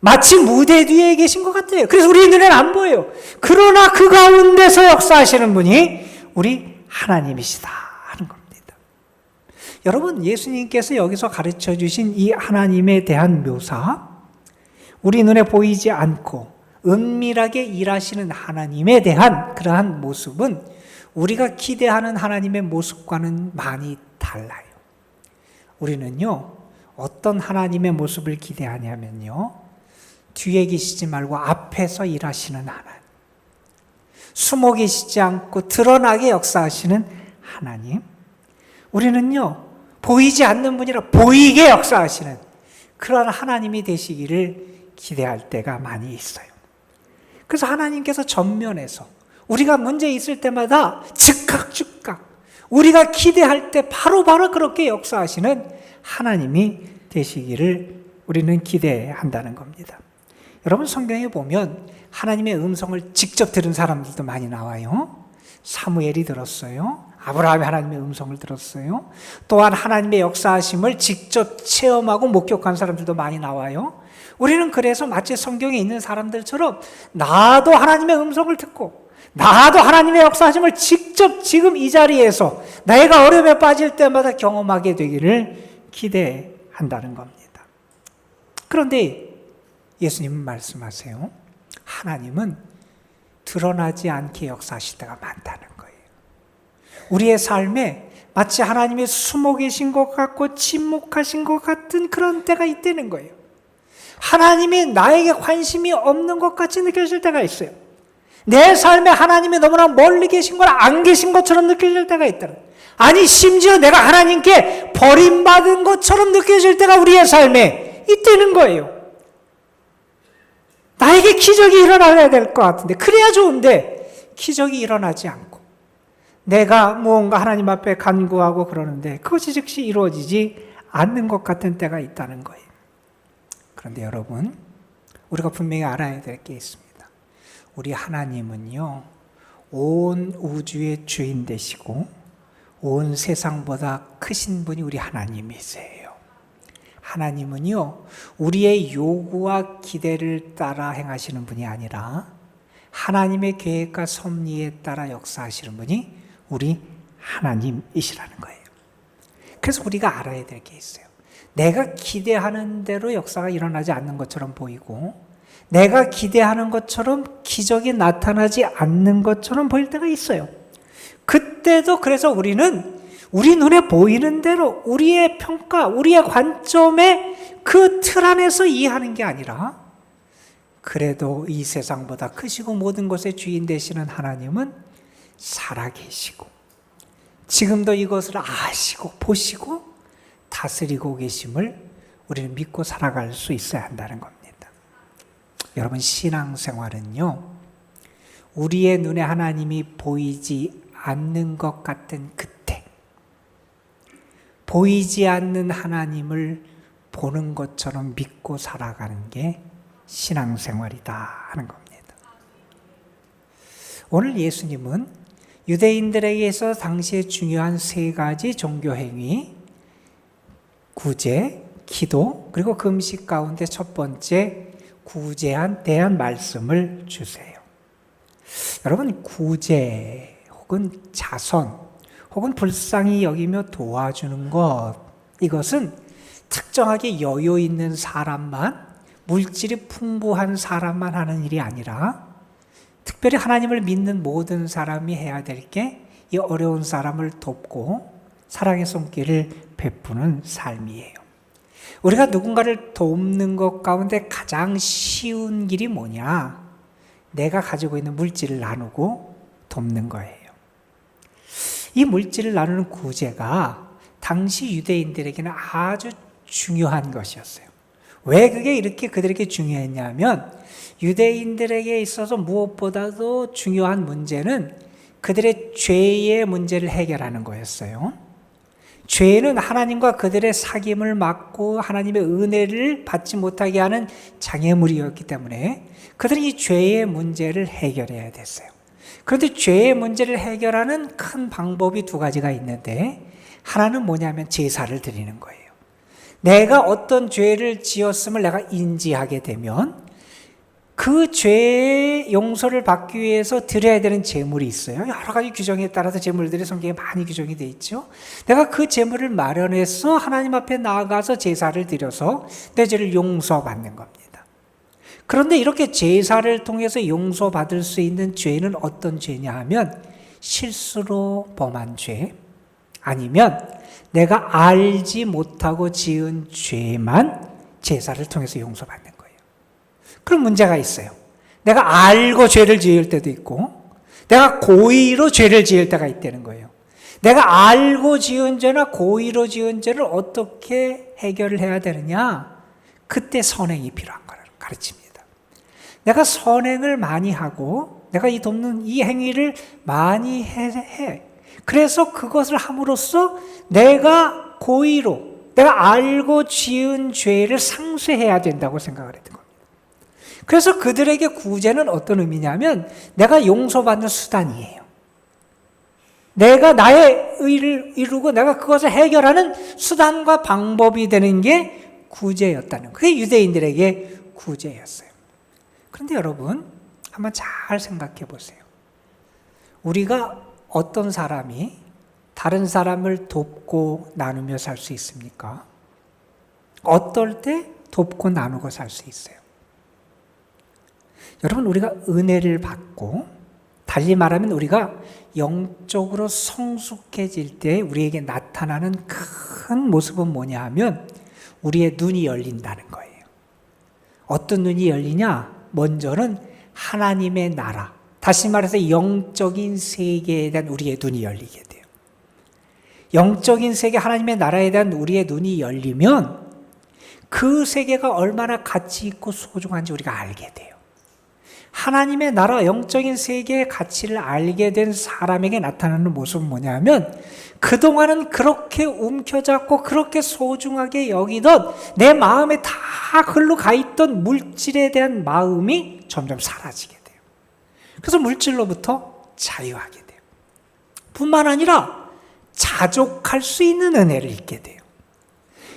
마치 무대 뒤에 계신 것 같아요. 그래서 우리 눈에는 안 보여요. 그러나 그 가운데서 역사하시는 분이 우리 하나님이시다 하는 겁니다. 여러분, 예수님께서 여기서 가르쳐 주신 이 하나님에 대한 묘사, 우리 눈에 보이지 않고 은밀하게 일하시는 하나님에 대한 그러한 모습은 우리가 기대하는 하나님의 모습과는 많이 달라요. 우리는요, 어떤 하나님의 모습을 기대하냐면요, 뒤에 계시지 말고 앞에서 일하시는 하나님, 숨어 계시지 않고 드러나게 역사하시는 하나님, 우리는요 보이지 않는 분이라 보이게 역사하시는 그런 하나님이 되시기를 기대할 때가 많이 있어요. 그래서 하나님께서 전면에서 우리가 문제 있을 때마다 즉각 우리가 기대할 때 바로바로 그렇게 역사하시는 하나님이 되시기를 우리는 기대한다는 겁니다. 여러분 성경에 보면 하나님의 음성을 직접 들은 사람들도 많이 나와요. 사무엘이 들었어요. 아브라함이 하나님의 음성을 들었어요. 또한 하나님의 역사하심을 직접 체험하고 목격한 사람들도 많이 나와요. 우리는 그래서 마치 성경에 있는 사람들처럼 나도 하나님의 음성을 듣고 나도 하나님의 역사하심을 직접 지금 이 자리에서 내가 어려움에 빠질 때마다 경험하게 되기를 기대한다는 겁니다. 그런데 예수님은 말씀하세요. 하나님은 드러나지 않게 역사하실 때가 많다는 거예요. 우리의 삶에 마치 하나님이 숨어 계신 것 같고 침묵하신 것 같은 그런 때가 있다는 거예요. 하나님이 나에게 관심이 없는 것 같이 느껴질 때가 있어요. 내 삶에 하나님이 너무나 멀리 계신 걸 안 계신 것처럼 느껴질 때가 있다는 거예요. 아니 심지어 내가 하나님께 버림받은 것처럼 느껴질 때가 우리의 삶에 있다는 거예요. 나에게 기적이 일어나야 될 것 같은데 그래야 좋은데 기적이 일어나지 않고 내가 무언가 하나님 앞에 간구하고 그러는데 그것이 즉시 이루어지지 않는 것 같은 때가 있다는 거예요. 그런데 여러분 우리가 분명히 알아야 될 게 있습니다. 우리 하나님은요 온 우주의 주인 되시고 온 세상보다 크신 분이 우리 하나님이세요. 하나님은요 우리의 요구와 기대를 따라 행하시는 분이 아니라 하나님의 계획과 섭리에 따라 역사하시는 분이 우리 하나님이시라는 거예요. 그래서 우리가 알아야 될 게 있어요. 내가 기대하는 대로 역사가 일어나지 않는 것처럼 보이고 내가 기대하는 것처럼 기적이 나타나지 않는 것처럼 보일 때가 있어요. 그때도 그래서 우리는 우리 눈에 보이는 대로 우리의 평가, 우리의 관점에 그 틀 안에서 이해하는 게 아니라 그래도 이 세상보다 크시고 모든 것의 주인 되시는 하나님은 살아계시고 지금도 이것을 아시고 보시고 다스리고 계심을 우리는 믿고 살아갈 수 있어야 한다는 겁니다. 여러분 신앙생활은요 우리의 눈에 하나님이 보이지 않는 것 같은 그때 보이지 않는 하나님을 보는 것처럼 믿고 살아가는 게 신앙생활이다 하는 겁니다. 오늘 예수님은 유대인들에게 있어서 당시에 중요한 세 가지 종교행위, 구제, 기도, 그리고 금식 가운데 첫 번째 구제에 대한 말씀을 주세요. 여러분 구제 혹은 자선 혹은 불쌍히 여기며 도와주는 것 이것은 특정하게 여유 있는 사람만 물질이 풍부한 사람만 하는 일이 아니라 특별히 하나님을 믿는 모든 사람이 해야 될 게 이 어려운 사람을 돕고 사랑의 손길을 베푸는 삶이에요. 우리가 누군가를 돕는 것 가운데 가장 쉬운 길이 뭐냐? 내가 가지고 있는 물질을 나누고 돕는 거예요. 이 물질을 나누는 구제가 당시 유대인들에게는 아주 중요한 것이었어요. 왜 그게 이렇게 그들에게 중요했냐면 유대인들에게 있어서 무엇보다도 중요한 문제는 그들의 죄의 문제를 해결하는 거였어요. 죄는 하나님과 그들의 사귐을 막고 하나님의 은혜를 받지 못하게 하는 장애물이었기 때문에 그들은 이 죄의 문제를 해결해야 됐어요. 그런데 죄의 문제를 해결하는 큰 방법이 두 가지가 있는데 하나는 뭐냐면 제사를 드리는 거예요. 내가 어떤 죄를 지었음을 내가 인지하게 되면 그 죄의 용서를 받기 위해서 드려야 되는 제물이 있어요. 여러 가지 규정에 따라서 제물들이 성경에 많이 규정이 되어 있죠. 내가 그 제물을 마련해서 하나님 앞에 나아가서 제사를 드려서 내 죄를 용서받는 겁니다. 그런데 이렇게 제사를 통해서 용서받을 수 있는 죄는 어떤 죄냐 하면 실수로 범한 죄 아니면 내가 알지 못하고 지은 죄만 제사를 통해서 용서받는 거예요. 그런 문제가 있어요. 내가 알고 죄를 지을 때도 있고 내가 고의로 죄를 지을 때가 있다는 거예요. 내가 알고 지은 죄나 고의로 지은 죄를 어떻게 해결을 해야 되느냐? 그때 선행이 필요한 거를 가르칩니다. 내가 선행을 많이 하고 내가 이 돕는 이 행위를 많이 해. 그래서 그것을 함으로써 내가 고의로 내가 알고 지은 죄를 상쇄해야 된다고 생각을 했던 겁니다. 그래서 그들에게 구제는 어떤 의미냐면 내가 용서받는 수단이에요. 내가 나의 의를 이루고 내가 그것을 해결하는 수단과 방법이 되는 게 구제였다는 거예요. 그게 유대인들에게 구제였어요. 그런데 여러분, 한번 잘 생각해 보세요. 우리가 어떤 사람이 다른 사람을 돕고 나누며 살 수 있습니까? 어떨 때 돕고 나누고 살 수 있어요? 여러분, 우리가 은혜를 받고, 달리 말하면 우리가 영적으로 성숙해질 때 우리에게 나타나는 큰 모습은 뭐냐 하면 우리의 눈이 열린다는 거예요. 어떤 눈이 열리냐? 먼저는 하나님의 나라, 다시 말해서 영적인 세계에 대한 우리의 눈이 열리게 돼요. 영적인 세계, 하나님의 나라에 대한 우리의 눈이 열리면 그 세계가 얼마나 가치 있고 소중한지 우리가 알게 돼요. 하나님의 나라, 영적인 세계의 가치를 알게 된 사람에게 나타나는 모습은 뭐냐면 그동안은 그렇게 움켜잡고 그렇게 소중하게 여기던 내 마음에 다 글로 가 있던 물질에 대한 마음이 점점 사라지게 돼요. 그래서 물질로부터 자유하게 돼요. 뿐만 아니라 자족할 수 있는 은혜를 잊게 돼요.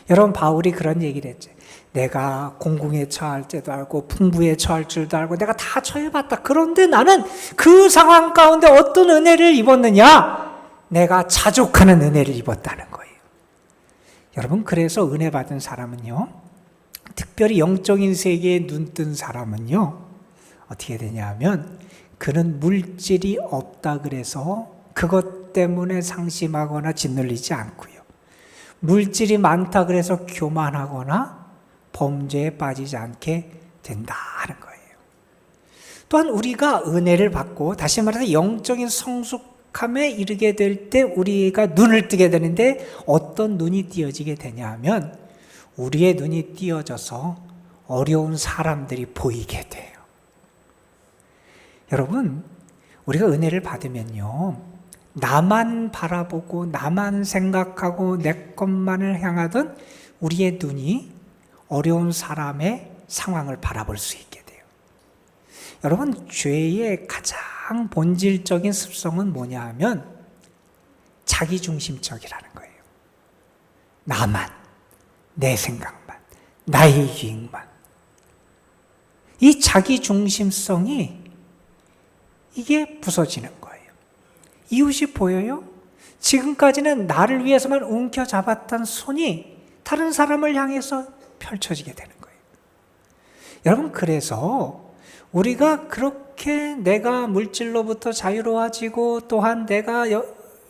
여러분, 바울이 그런 얘기를 했죠. 내가 공궁에 처할 때도 알고 풍부에 처할 줄도 알고 내가 다 처해봤다. 그런데 나는 그 상황 가운데 어떤 은혜를 입었느냐? 내가 자족하는 은혜를 입었다는 거예요. 여러분, 그래서 은혜 받은 사람은요, 특별히 영적인 세계에 눈뜬 사람은요, 어떻게 되냐 하면 그는 물질이 없다 그래서 그것 때문에 상심하거나 짓눌리지 않고요. 물질이 많다 그래서 교만하거나 범죄에 빠지지 않게 된다는 거예요. 또한 우리가 은혜를 받고 다시 말해서 영적인 성숙함에 이르게 될 때 우리가 눈을 뜨게 되는데 어떤 눈이 띄어지게 되냐 하면 우리의 눈이 띄어져서 어려운 사람들이 보이게 돼요. 여러분, 우리가 은혜를 받으면요, 나만 바라보고 나만 생각하고 내 것만을 향하던 우리의 눈이 어려운 사람의 상황을 바라볼 수 있게 돼요. 여러분, 죄의 가장 본질적인 습성은 뭐냐 하면 자기중심적이라는 거예요. 나만, 내 생각만, 나의 유익만. 이 자기중심성이 이게 부서지는 거예요. 이웃이 보여요? 지금까지는 나를 위해서만 움켜잡았던 손이 다른 사람을 향해서 펼쳐지게 되는 거예요. 여러분, 그래서 우리가 그렇게 내가 물질로부터 자유로워지고 또한 내가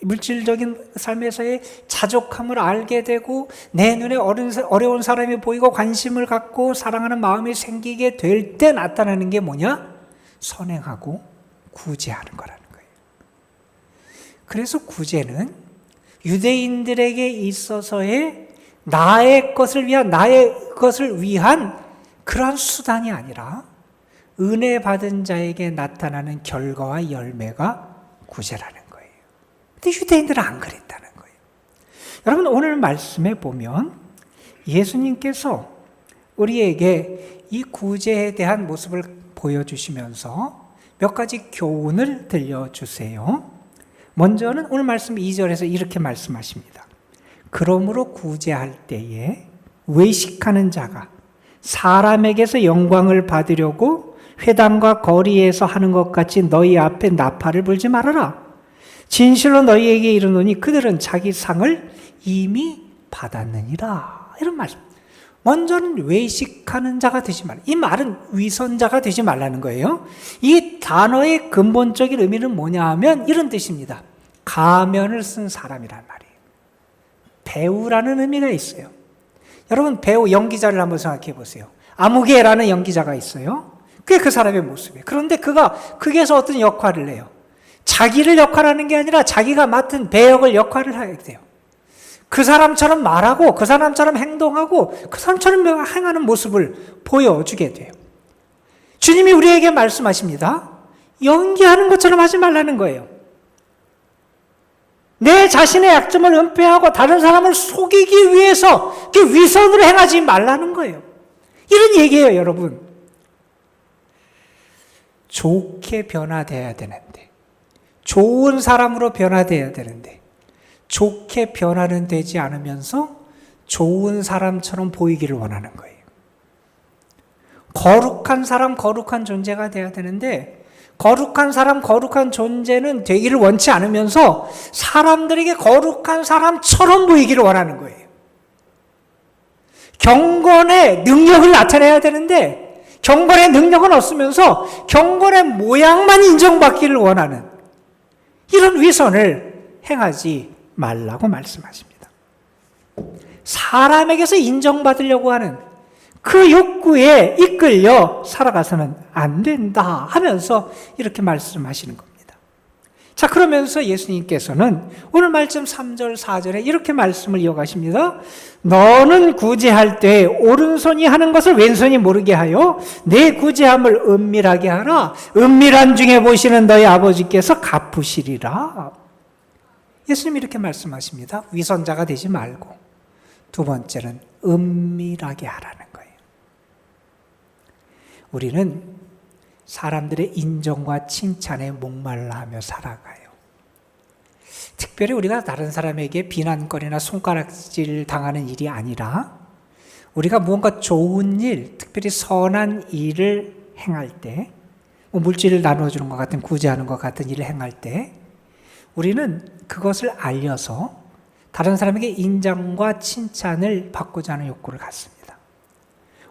물질적인 삶에서의 자족함을 알게 되고 내 눈에 어려운 사람이 보이고 관심을 갖고 사랑하는 마음이 생기게 될 때 나타나는 게 뭐냐? 선행하고 구제하는 거라는 거예요. 그래서 구제는 유대인들에게 있어서의 나의 것을 위한 그러한 수단이 아니라 은혜 받은 자에게 나타나는 결과와 열매가 구제라는 거예요. 근데 유대인들은 안 그랬다는 거예요. 여러분, 오늘 말씀에 보면 예수님께서 우리에게 이 구제에 대한 모습을 보여주시면서 몇 가지 교훈을 들려주세요. 먼저는 오늘 말씀 2절에서 이렇게 말씀하십니다. 그러므로 구제할 때에 외식하는 자가 사람에게서 영광을 받으려고 회당과 거리에서 하는 것 같이 너희 앞에 나팔을 불지 말아라. 진실로 너희에게 이르노니 그들은 자기 상을 이미 받았느니라. 이런 말씀. 먼저는 외식하는 자가 되지 말라. 이 말은 위선자가 되지 말라는 거예요. 이 단어의 근본적인 의미는 뭐냐 하면 이런 뜻입니다. 가면을 쓴 사람이란 말이에요. 배우라는 의미가 있어요. 여러분, 배우 연기자를 한번 생각해 보세요. 아무개라는 연기자가 있어요. 그게 그 사람의 모습이에요. 그런데 그가 거기에서 어떤 역할을 해요. 자기를 역할하는 게 아니라 자기가 맡은 배역을 역할을 하게 돼요. 그 사람처럼 말하고 그 사람처럼 행동하고 그 사람처럼 행하는 모습을 보여주게 돼요. 주님이 우리에게 말씀하십니다. 연기하는 것처럼 하지 말라는 거예요. 내 자신의 약점을 은폐하고 다른 사람을 속이기 위해서 그 위선으로 행하지 말라는 거예요. 이런 얘기예요, 여러분. 좋게 변화돼야 되는데, 좋은 사람으로 변화돼야 되는데, 좋게 변화는 되지 않으면서 좋은 사람처럼 보이기를 원하는 거예요. 거룩한 사람, 거룩한 존재가 돼야 되는데, 거룩한 사람, 거룩한 존재는 되기를 원치 않으면서 사람들에게 거룩한 사람처럼 보이기를 원하는 거예요. 경건의 능력을 나타내야 되는데 경건의 능력은 없으면서 경건의 모양만 인정받기를 원하는 이런 위선을 행하지 말라고 말씀하십니다. 사람에게서 인정받으려고 하는 그 욕구에 이끌려 살아가서는 안 된다 하면서 이렇게 말씀하시는 겁니다. 자, 그러면서 예수님께서는 오늘 말씀 3절 4절에 이렇게 말씀을 이어가십니다. 너는 구제할 때 오른손이 하는 것을 왼손이 모르게 하여 내 구제함을 은밀하게 하라. 은밀한 중에 보시는 너희 아버지께서 갚으시리라. 예수님이 이렇게 말씀하십니다. 위선자가 되지 말고 두 번째는 은밀하게 하라는 거예요. 우리는 사람들의 인정과 칭찬에 목말라 하며 살아가요. 특별히 우리가 다른 사람에게 비난거리나 손가락질 당하는 일이 아니라 우리가 무언가 좋은 일, 특별히 선한 일을 행할 때, 물질을 나눠주는 것 같은, 구제하는 것 같은 일을 행할 때 우리는 그것을 알려서 다른 사람에게 인정과 칭찬을 받고자 하는 욕구를 갖습니다.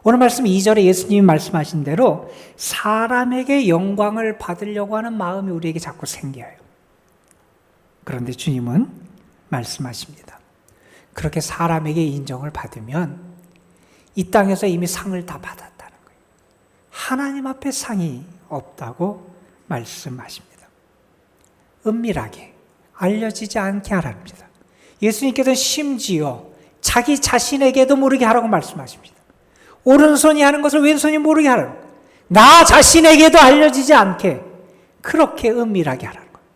오늘 말씀 2절에 예수님이 말씀하신 대로 사람에게 영광을 받으려고 하는 마음이 우리에게 자꾸 생겨요. 그런데 주님은 말씀하십니다. 그렇게 사람에게 인정을 받으면 이 땅에서 이미 상을 다 받았다는 거예요. 하나님 앞에 상이 없다고 말씀하십니다. 은밀하게 알려지지 않게 하랍니다. 예수님께서는 심지어 자기 자신에게도 모르게 하라고 말씀하십니다. 오른손이 하는 것을 왼손이 모르게 하라는 거예요. 나 자신에게도 알려지지 않게 그렇게 은밀하게 하라는 거예요.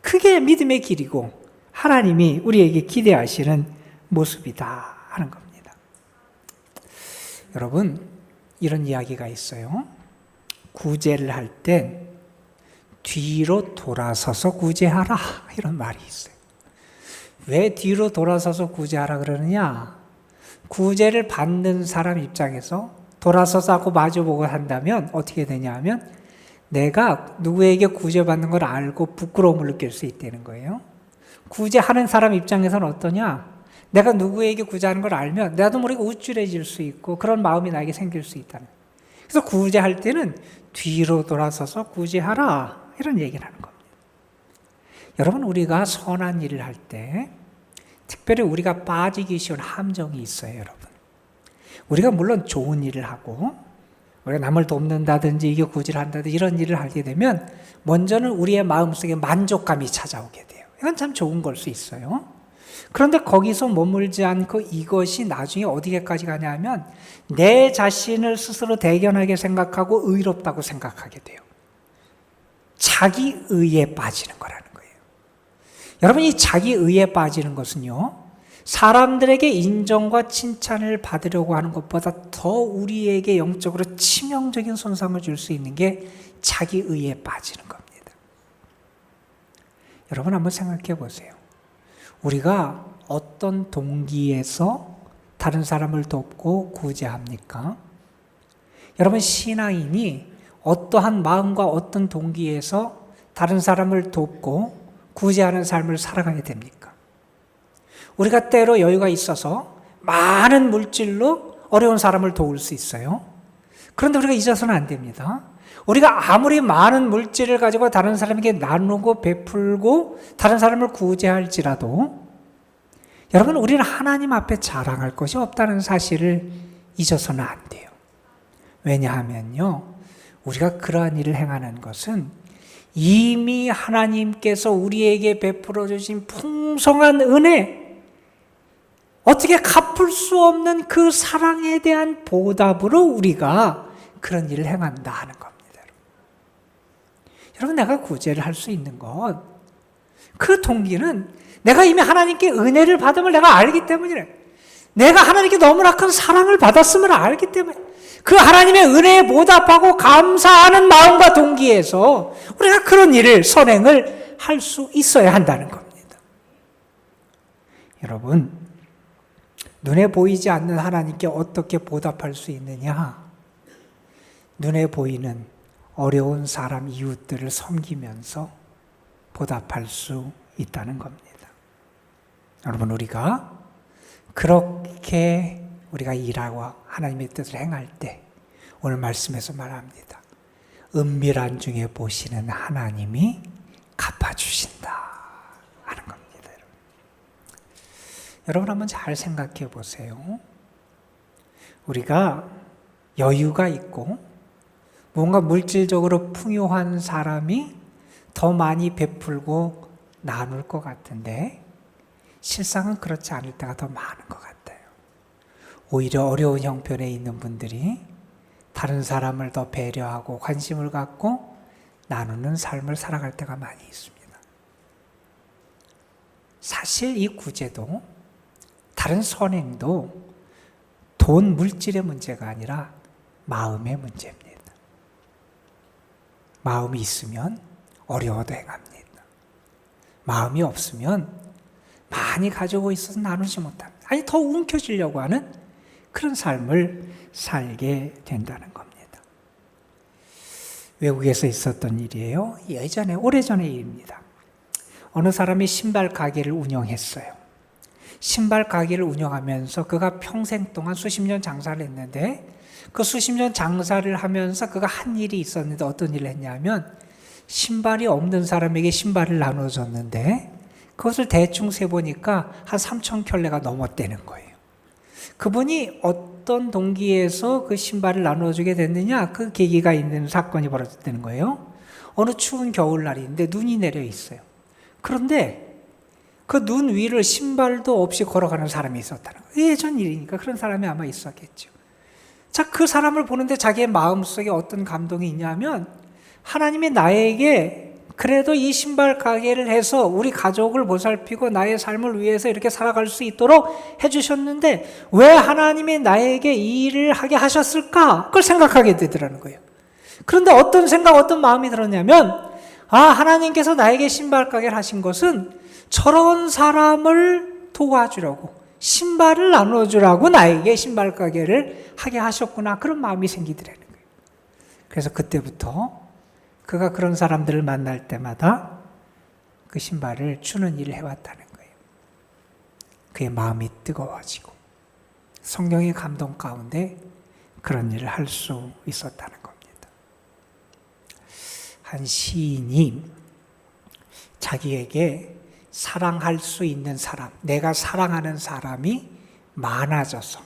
그게 믿음의 길이고 하나님이 우리에게 기대하시는 모습이다 하는 겁니다. 여러분, 이런 이야기가 있어요. 구제를 할 땐 뒤로 돌아서서 구제하라 이런 말이 있어요. 왜 뒤로 돌아서서 구제하라 그러느냐? 구제를 받는 사람 입장에서 돌아서서 하고 마주보고 한다면 어떻게 되냐 하면 내가 누구에게 구제받는 걸 알고 부끄러움을 느낄 수 있다는 거예요. 구제하는 사람 입장에서는 어떠냐? 내가 누구에게 구제하는 걸 알면 나도 모르게 우쭐해질 수 있고 그런 마음이 나에게 생길 수 있다는 거예요. 그래서 구제할 때는 뒤로 돌아서서 구제하라 이런 얘기를 하는 겁니다. 여러분, 우리가 선한 일을 할 때 특별히 우리가 빠지기 쉬운 함정이 있어요, 여러분. 우리가 물론 좋은 일을 하고 우리가 남을 돕는다든지 이게 구제를 한다든지 이런 일을 하게 되면 먼저는 우리의 마음속에 만족감이 찾아오게 돼요. 이건 참 좋은 걸 수 있어요. 그런데 거기서 머물지 않고 이것이 나중에 어디까지 가냐 하면 내 자신을 스스로 대견하게 생각하고 의롭다고 생각하게 돼요. 자기 의에 빠지는 거라는 거예요. 여러분, 이 자기 의에 빠지는 것은요, 사람들에게 인정과 칭찬을 받으려고 하는 것보다 더 우리에게 영적으로 치명적인 손상을 줄 수 있는 게 자기 의에 빠지는 겁니다. 여러분, 한번 생각해 보세요. 우리가 어떤 동기에서 다른 사람을 돕고 구제합니까? 여러분, 신앙인이 어떠한 마음과 어떤 동기에서 다른 사람을 돕고 구제하는 삶을 살아가게 됩니까? 우리가 때로 여유가 있어서 많은 물질로 어려운 사람을 도울 수 있어요. 그런데 우리가 잊어서는 안 됩니다. 우리가 아무리 많은 물질을 가지고 다른 사람에게 나누고 베풀고 다른 사람을 구제할지라도 여러분, 우리는 하나님 앞에 자랑할 것이 없다는 사실을 잊어서는 안 돼요. 왜냐하면요, 우리가 그러한 일을 행하는 것은 이미 하나님께서 우리에게 베풀어 주신 풍성한 은혜, 어떻게 갚을 수 없는 그 사랑에 대한 보답으로 우리가 그런 일을 행한다 하는 겁니다. 여러분, 내가 구제를 할 수 있는 것, 그 동기는 내가 이미 하나님께 은혜를 받음을 내가 알기 때문이래. 내가 하나님께 너무나 큰 사랑을 받았음을 알기 때문에 그 하나님의 은혜에 보답하고 감사하는 마음과 동기에서 우리가 그런 일을, 선행을 할 수 있어야 한다는 겁니다. 여러분, 눈에 보이지 않는 하나님께 어떻게 보답할 수 있느냐? 눈에 보이는 어려운 사람, 이웃들을 섬기면서 보답할 수 있다는 겁니다. 여러분, 우리가 그렇게 우리가 일하고 하나님의 뜻을 행할 때 오늘 말씀에서 말합니다. 은밀한 중에 보시는 하나님이 갚아주신다 하는 겁니다. 여러분 한번 잘 생각해 보세요. 우리가 여유가 있고 뭔가 물질적으로 풍요한 사람이 더 많이 베풀고 나눌 것 같은데 실상은 그렇지 않을 때가 더 많은 것 같아요. 오히려 어려운 형편에 있는 분들이 다른 사람을 더 배려하고 관심을 갖고 나누는 삶을 살아갈 때가 많이 있습니다. 사실 이 구제도 다른 선행도 돈, 물질의 문제가 아니라 마음의 문제입니다. 마음이 있으면 어려워도 행합니다. 마음이 없으면 많이 가지고 있어서 나누지 못합니다. 아니, 더 움켜쥐려고 하는 그런 삶을 살게 된다는 겁니다. 외국에서 있었던 일이에요. 예전에, 오래전의 일입니다. 어느 사람이 신발 가게를 운영했어요. 신발 가게를 운영하면서 그가 평생 동안 수십 년 장사를 했는데 그 수십 년 장사를 하면서 그가 한 일이 있었는데 어떤 일을 했냐면 신발이 없는 사람에게 신발을 나눠줬는데 그것을 대충 세보니까 한 3,000켤레가 넘었다는 거예요. 그분이 어떤 동기에서 그 신발을 나눠주게 됐느냐, 그 계기가 있는 사건이 벌어졌다는 거예요. 어느 추운 겨울날인데 눈이 내려 있어요. 그런데 그 눈 위를 신발도 없이 걸어가는 사람이 있었다는 거예요. 예전 일이니까 그런 사람이 아마 있었겠죠. 자, 그 사람을 보는데 자기의 마음속에 어떤 감동이 있냐면 하나님이 나에게 그래도 이 신발 가게를 해서 우리 가족을 보살피고 나의 삶을 위해서 이렇게 살아갈 수 있도록 해주셨는데 왜 하나님이 나에게 이 일을 하게 하셨을까? 그걸 생각하게 되더라는 거예요. 그런데 어떤 생각, 어떤 마음이 들었냐면 하나님께서 나에게 신발 가게를 하신 것은 저런 사람을 도와주려고, 신발을 나눠주라고 나에게 신발 가게를 하게 하셨구나, 그런 마음이 생기더라는 거예요. 그래서 그때부터 그가 그런 사람들을 만날 때마다 그 신발을 주는 일을 해왔다는 거예요. 그의 마음이 뜨거워지고 성령의 감동 가운데 그런 일을 할 수 있었다는 겁니다. 한 시인이 자기에게 사랑할 수 있는 사람, 내가 사랑하는 사람이 많아져서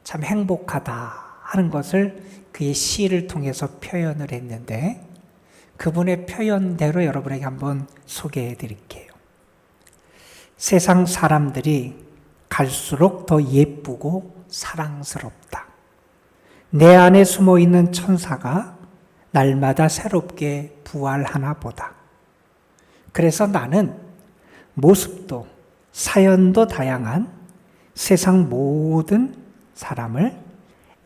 참 행복하다 하는 것을 그의 시를 통해서 표현을 했는데 그분의 표현대로 여러분에게 한번 소개해 드릴게요. 세상 사람들이 갈수록 더 예쁘고 사랑스럽다. 내 안에 숨어 있는 천사가 날마다 새롭게 부활하나 보다. 그래서 나는 모습도 사연도 다양한 세상 모든 사람을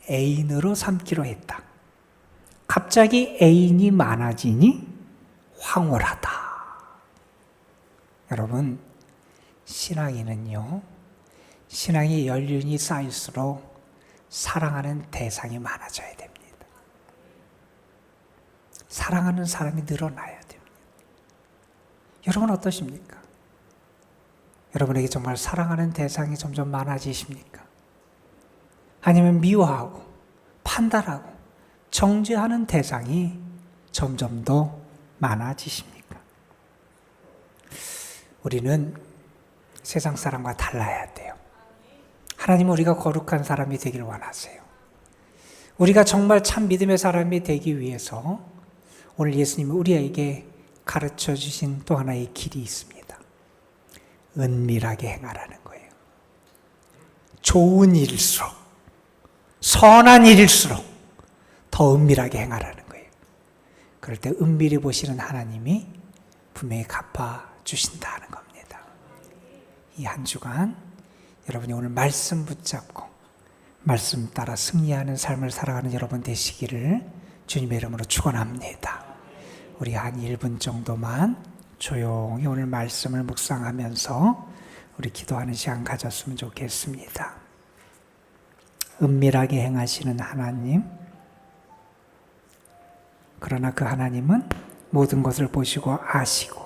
애인으로 삼기로 했다. 갑자기 애인이 많아지니 황홀하다. 여러분, 신앙인은요, 신앙의 연륜이 쌓일수록 사랑하는 대상이 많아져야 됩니다. 사랑하는 사람이 늘어나야 됩니다. 여러분 어떠십니까? 여러분에게 정말 사랑하는 대상이 점점 많아지십니까? 아니면 미워하고 판단하고 정죄하는 대상이 점점 더 많아지십니까? 우리는 세상 사람과 달라야 돼요. 하나님은 우리가 거룩한 사람이 되기를 원하세요. 우리가 정말 참 믿음의 사람이 되기 위해서 오늘 예수님이 우리에게 가르쳐 주신 또 하나의 길이 있습니다. 은밀하게 행하라는 거예요. 좋은 일일수록, 선한 일일수록 더 은밀하게 행하라는 거예요. 그럴 때 은밀히 보시는 하나님이 분명히 갚아주신다는 겁니다. 이 한 주간 여러분이 오늘 말씀 붙잡고 말씀 따라 승리하는 삶을 살아가는 여러분 되시기를 주님의 이름으로 축원합니다. 우리 한 1분 정도만 조용히 오늘 말씀을 묵상하면서 우리 기도하는 시간 가졌으면 좋겠습니다. 은밀하게 행하시는 하나님, 그러나 그 하나님은 모든 것을 보시고 아시고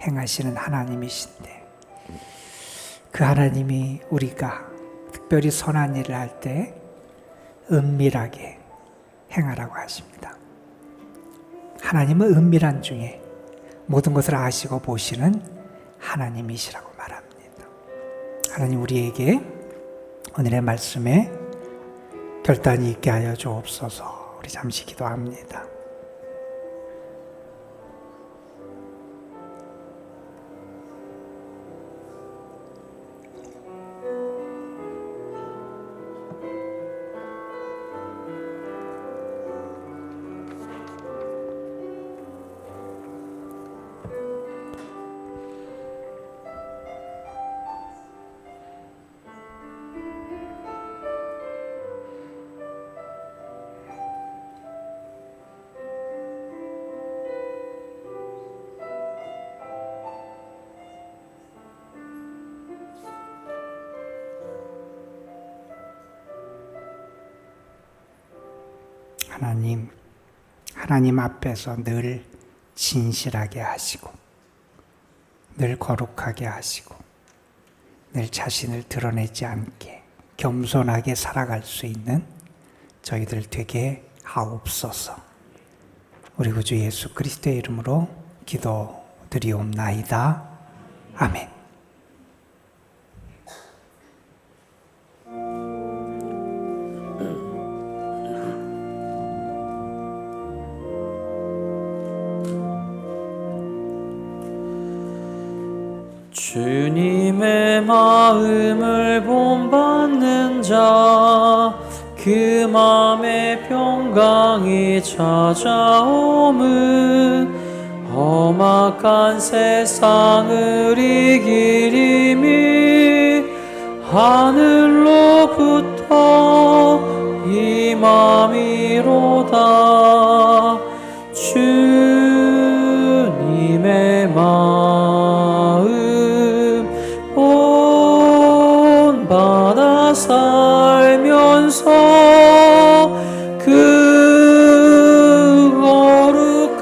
행하시는 하나님이신데, 그 하나님이 우리가 특별히 선한 일을 할 때 은밀하게 행하라고 하십니다. 하나님은 은밀한 중에 모든 것을 아시고 보시는 하나님이시라고 말합니다. 하나님, 우리에게 오늘의 말씀에 결단이 있게 하여 주옵소서. 우리 잠시 기도합니다. 하나님 앞에서 늘 진실하게 하시고, 늘 거룩하게 하시고, 늘 자신을 드러내지 않게 겸손하게 살아갈 수 있는 저희들 되게 하옵소서. 우리 구주 예수 그리스도의 이름으로 기도드리옵나이다. 아멘. 주님의 마음을 본받는 자, 그 맘에 평강이 찾아옴은 험악한 세상을 이길 힘이 하늘로부터 임함이로다. 주님의 마음 본받아 살면서 그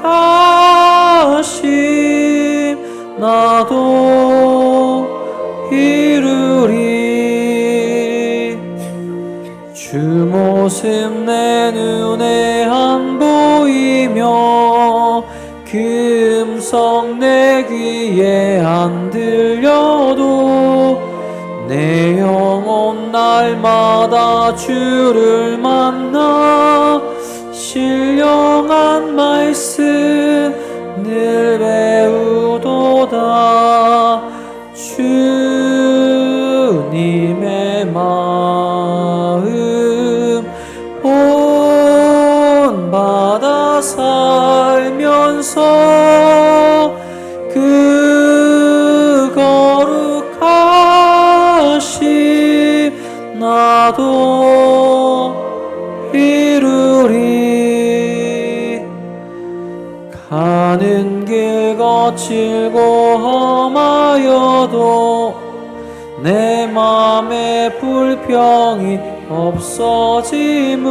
거룩하심 나도 이루리. 주 모습 내 눈에 안 보이며 그 음성 내 귀에 안 들려도 내 영혼 날마다 주를 만나 신령한 말씀 늘 배우도다. 주님의 마음 본받아 살면서 그 거룩하심 나도 이루리. 가는 길 거칠고 험하여도 내 맘에 불평이 없어짐은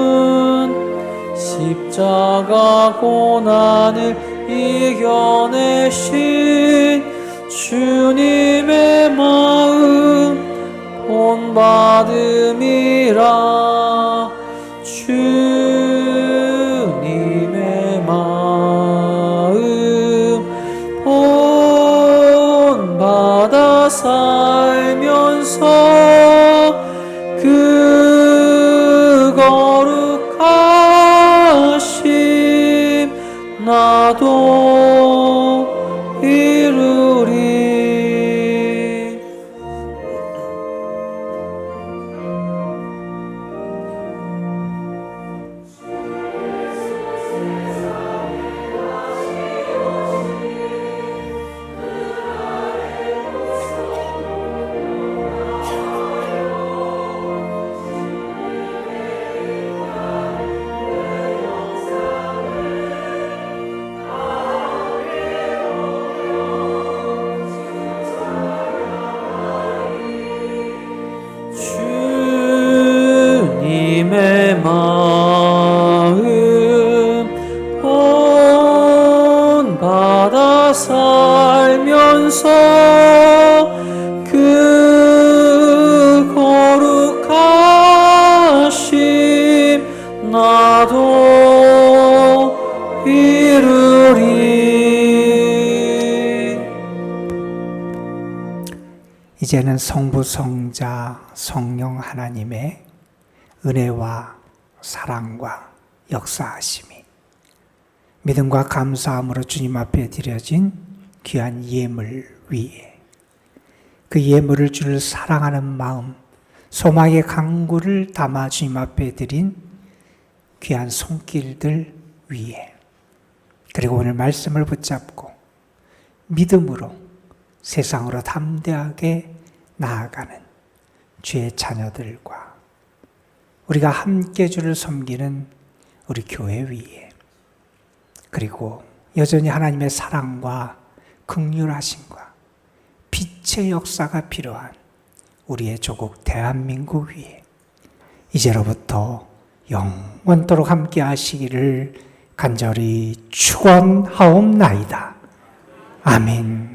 십자가 고난을 이겨내신 주님의 마음 본받음이라. 주님의 마음 본받아 살면서 그 거룩하심 나도 이루리. 이제는 성부, 성자, 성령 하나님의 은혜와 사랑과 역사하심이 믿음과 감사함으로 주님 앞에 드려진 귀한 예물 위에 그 예물을 주를 사랑하는 마음, 소망의 강구를 담아 주님 앞에 드린 귀한 손길들 위에 그리고 오늘 말씀을 붙잡고 믿음으로 세상으로 담대하게 나아가는 주의 자녀들과 우리가 함께 주를 섬기는 우리 교회 위에 그리고 여전히 하나님의 사랑과 긍휼하심과 빛의 역사가 필요한 우리의 조국 대한민국 위에 이제로부터 영원토록 함께 하시기를 간절히 축원하옵나이다. 아멘.